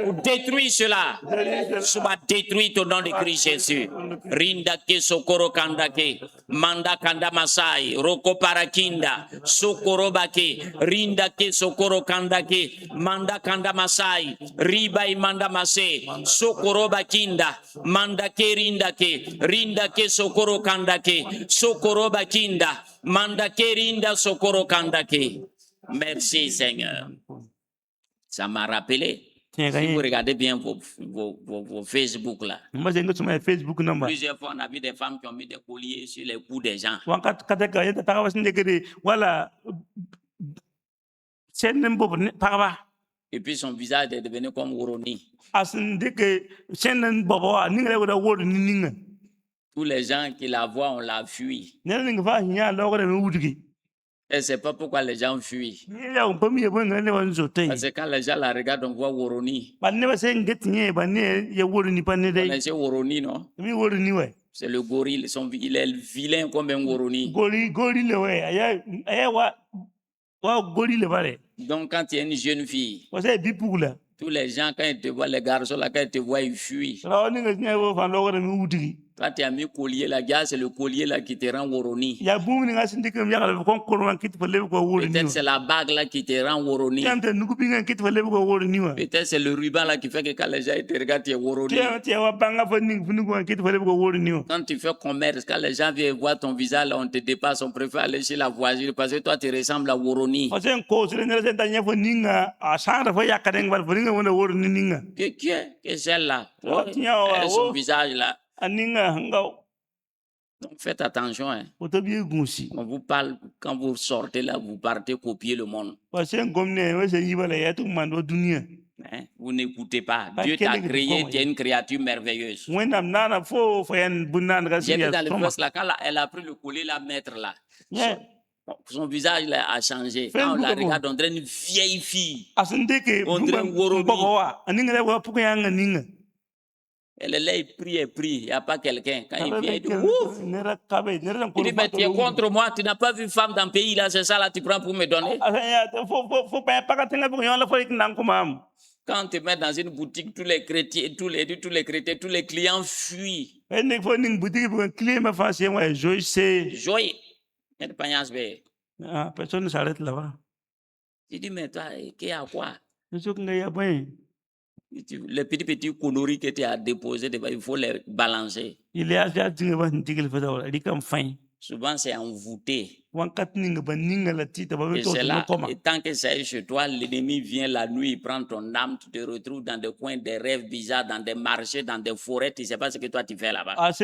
pour détruire cela, soit détruit au nom de Christ Jésus. Rindake sokoro kandake, manda kanda masai, roko parakinda, sokoro bake, rindake sokoro kandake, manda kanda masai, riba imanda mase, sokoro bakinda, mandake rindake sokoro kandake, sokoro bakinda, mandake rinda sokoro kandake. Merci Seigneur. Ça m'a rappelé. Si vous regardez bien vos Facebook là, plusieurs fois on a vu des femmes qui ont mis des colliers sur les coups des gens. Et puis son visage est devenu comme Woroni. Tous les gens qui la voient, on la fuit. Et c'est pas pourquoi les gens fuient. Parce que quand les gens la regardent, on voit Woroni. Vous connaissez Woroni, non? C'est le gorille. Il est vilain comme un Woroni. Donc quand il y a une jeune fille, tous les gens, quand ils te voient, les garçons, là, quand ils te voient, ils fuient. Quand tu as mis collier, la gars, c'est le collier là qui te rend Woroni. Peut-être c'est la bague là qui te rend Woroni. Peut-être c'est le ruban là qui fait que quand les gens te regardent, tu es Woroni. Quand tu fais commerce, quand les gens viennent voir ton visage, là, on te dépasse, on préfère aller chez la voisine parce que toi, tu ressembles à Woroni. Qui est celle-là? Elle a son visage là. Donc faites attention. Hein. On vous parle, quand vous sortez là, vous partez copier le monde. Hein? Vous n'écoutez pas. Dieu t'a créé, tu es une créature merveilleuse. J'ai vu dans le poste là, quand elle a pris le collier, la mettre là. Son visage là, a changé. Quand on la regarde, on dirait une vieille fille. On dirait un Woroni. Elle est là, il prie. Il n'y a pas quelqu'un. Quand il vient, il dit ouf! Il dit, mais tu es contre moi, tu n'as pas vu femme dans le pays, là, c'est ça, là, tu prends pour me donner. Quand on te met dans une boutique, tous les chrétiens, tous les clients fuient. Joyeux. Personne ne s'arrête là-bas. Tu dis, mais toi, qu'il y a quoi? Les petits conneries que tu as déposés, il faut les balancer. Souvent, c'est envoûté. Et c'est là, et tant que c'est chez toi, l'ennemi vient la nuit, il prend ton âme, tu te retrouves dans des coins, des rêves bizarres, dans des marchés, dans des forêts, tu ne sais pas ce que toi tu fais là-bas. Parce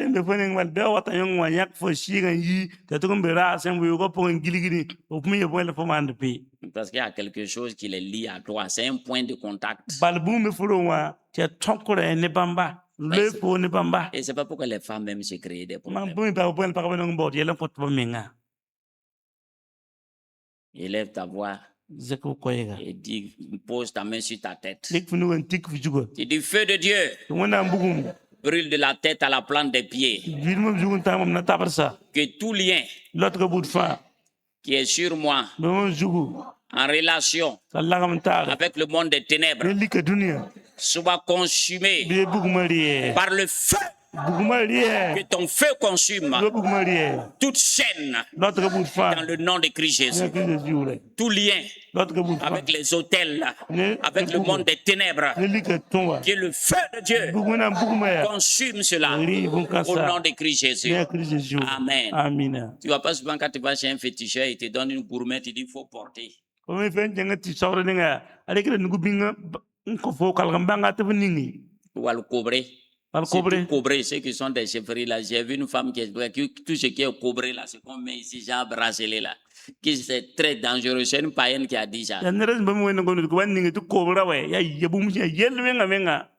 qu'il y a quelque chose qui les lie à toi, c'est un point de contact. Et c'est pas pourquoi les femmes même se créent des problèmes. Élève ta voix zeko koyega et dis, pose ta main sur ta tête. lik funu wan tik fujugo Tu dis, feu de Dieu, wona mbugum brûle de la tête à la plante des pieds. vilmum jugun tamam na tabarsa Que tout lien lot ga bud fa qui est sur moi bamam jugu en relation sallagam taare avec le monde des ténèbres ne lika dunia soit consumé be buguma liye par le feu. buguma Que liye ton feu consume be buguma liye toute chaîne lot ga bud fa dans le nom de Christ ne Jésus. krise jure Tout lien lot ga bud fa avec les hôtels, ne avec le monde des ténèbres, ne lika tonwa que le feu de Dieu buguna buguma ya consume cela ri bun au kasa nom de Christ Jésus. ne krise jure Amen. amina Tu vois pas souvent quand tu vas chez un féticheur, il te donne une gourmette, il dit il faut porter. ko me fen janga ti sawre nga ale kire nugu binga ko fo kal gambanga te ningi Ou à le cobrer. al C'est kobre tout cobré, ceux qui sont des chefferies là. J'ai vu une femme tout ce qui est cobré là, c'est qu'on met ici, genre bracelet là. Qui c'est très dangereux. C'est une païenne qui a dit ça. ya nere mbam wena ko ko ningi to kobra we ya yebum yel wenga wenga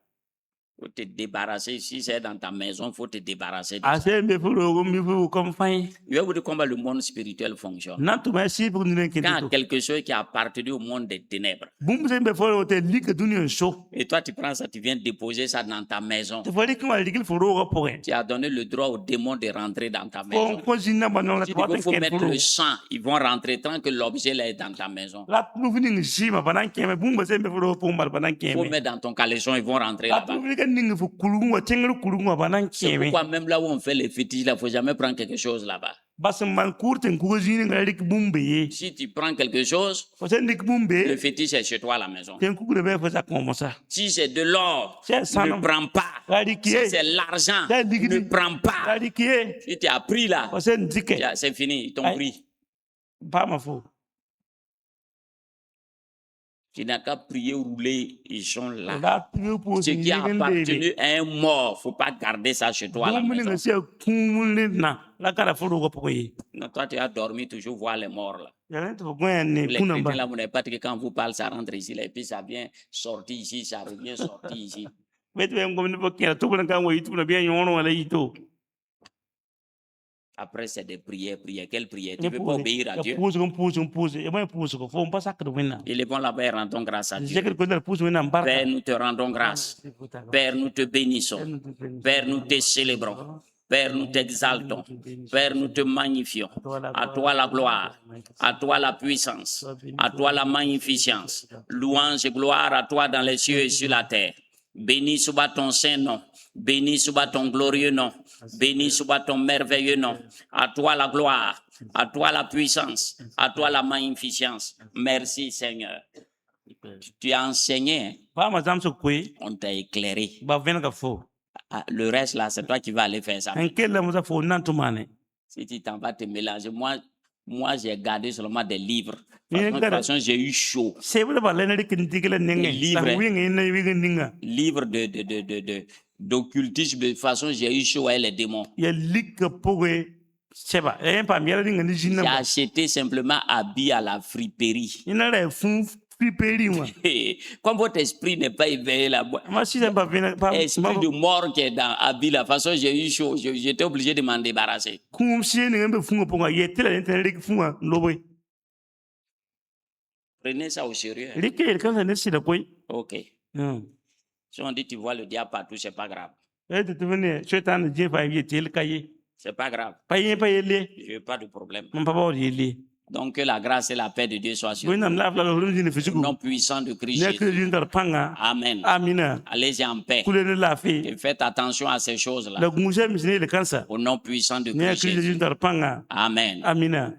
Faut te débarrasser. Si c'est dans ta maison, faut te débarrasser. ase me furo go mi fu comme fin Je vais vous dire comment le monde spirituel fonctionne. na to ma si pour nous Quand kinto quelque chose qui a appartenu au monde des ténèbres, bum se be furo te lik dunia so et toi tu prends ça, tu viens déposer ça dans ta maison. te fori ko al dikil furo go poe Tu as donné le droit aux démons de rentrer dans ta ko maison. ko jinna banon la Si to il faut ken mettre furo le sang, ils vont rentrer tant que l'objet là est dans ta maison. la tu fini si ma banan keme bum se be furo po mal banan Il faut keme mettre dans ton caleçon, ils vont rentrer la là-bas. tu fini kan ningi fu kulungu wa tengru kulungu banan C'est keme pourquoi même là où on fait les fétiches, il ne faut jamais prendre quelque chose là-bas. bas man kurten ku jini ngalik bumbe ye Si tu prends quelque chose, ko sen dik le bumbe fétiche est chez toi à la maison. ten ku be fa sa ko ça Si c'est de l'or, C'est ça, ne non? prends pas. Gadi Si kiye c'est l'argent, C'est liquide. ne prends pas. gadi kiye Si tu as pris là, ko sen dike c'est fini, ils t'ont Aïe. pris. pas ma fo Tu n'as qu'à prier, rouler, ils sont là. la tu po Ce qui a appartenu à un mort, il ne faut pas garder ça chez toi à la bum ni maison. ngase kumulin na la kala furo go poye Non, toi, tu as dormi, toujours voir les morts là. ya len to go ne Les kunamba chrétiens là, vous n'avez pas dit que quand vous parlez, ça rentre ici, là, et puis ça vient sortir ici, ça revient sortir ici. bet be ngom ni bokya to bulan kan wo yitu na bien yono wala yito Après, c'est des prières, prières. Quelle prière? Tu ne peux pas obéir à Dieu. pose et moi pose ko fo pas sacre wena Il est bon là-bas et rendons grâce à Dieu. je que ko na pose wena barka Père, nous te rendons grâce. Père, nous te bénissons. Père, nous te célébrons. Père, nous t'exaltons. Père, nous te magnifions. À toi la gloire, à toi la puissance, à toi la magnificence. Louange et gloire à toi dans les cieux et sur la terre. Béni soit ton saint nom. Béni soit ton glorieux nom. Béni soit ton merveilleux nom. À toi la gloire, à toi la puissance, à toi la magnificence. Merci Seigneur. Tu as enseigné, pas ma zam so kwe on t'a éclairé. ba ven ka fo Le reste là, c'est toi qui vas aller faire ça. en quel mo sa fo nan to mane Si tu t'en vas te mélanger, moi j'ai gardé seulement des livres. De Mais toute façon, j'ai eu chaud. se wala ba len rik ni tigela nenge Livre. la wi ngi na wi ninga Livre d'occultisme, de toute façon, j'ai eu chaud avec les démons. ya lik powe seba e pa mi ni ngani J'ai jinna acheté simplement habits à la friperie. ina re fun priperi wa Comme votre esprit n'est pas éveillé là-bas, ma si ba ven pa esprit de mort qui est dans habit là, de toute façon, j'ai eu chaud. J'étais obligé de m'en débarrasser. kum si ni ngambe fun po nga ye tele ni rik fun lobe Prenez ça au sérieux. rik e kan ne si da koy Ok. Si on dit tu vois le diable partout, c'est pas grave. e te vene shetan je fa ye tel kaye C'est pas grave. pa ye le Je n'ai pas de problème. mon papa ye le Donc que la grâce et la paix de Dieu soient sur Wena vous. la la lo ni Au fisiku nom puissant de Christ ne Jésus. ke jin dar panga Amen. amina Allez-y en paix. kule ne la fi Et faites attention à ces choses-là. la gungusha misne le kansa Au nom puissant de ne Christ ke Jésus. jin dar panga Amen. amina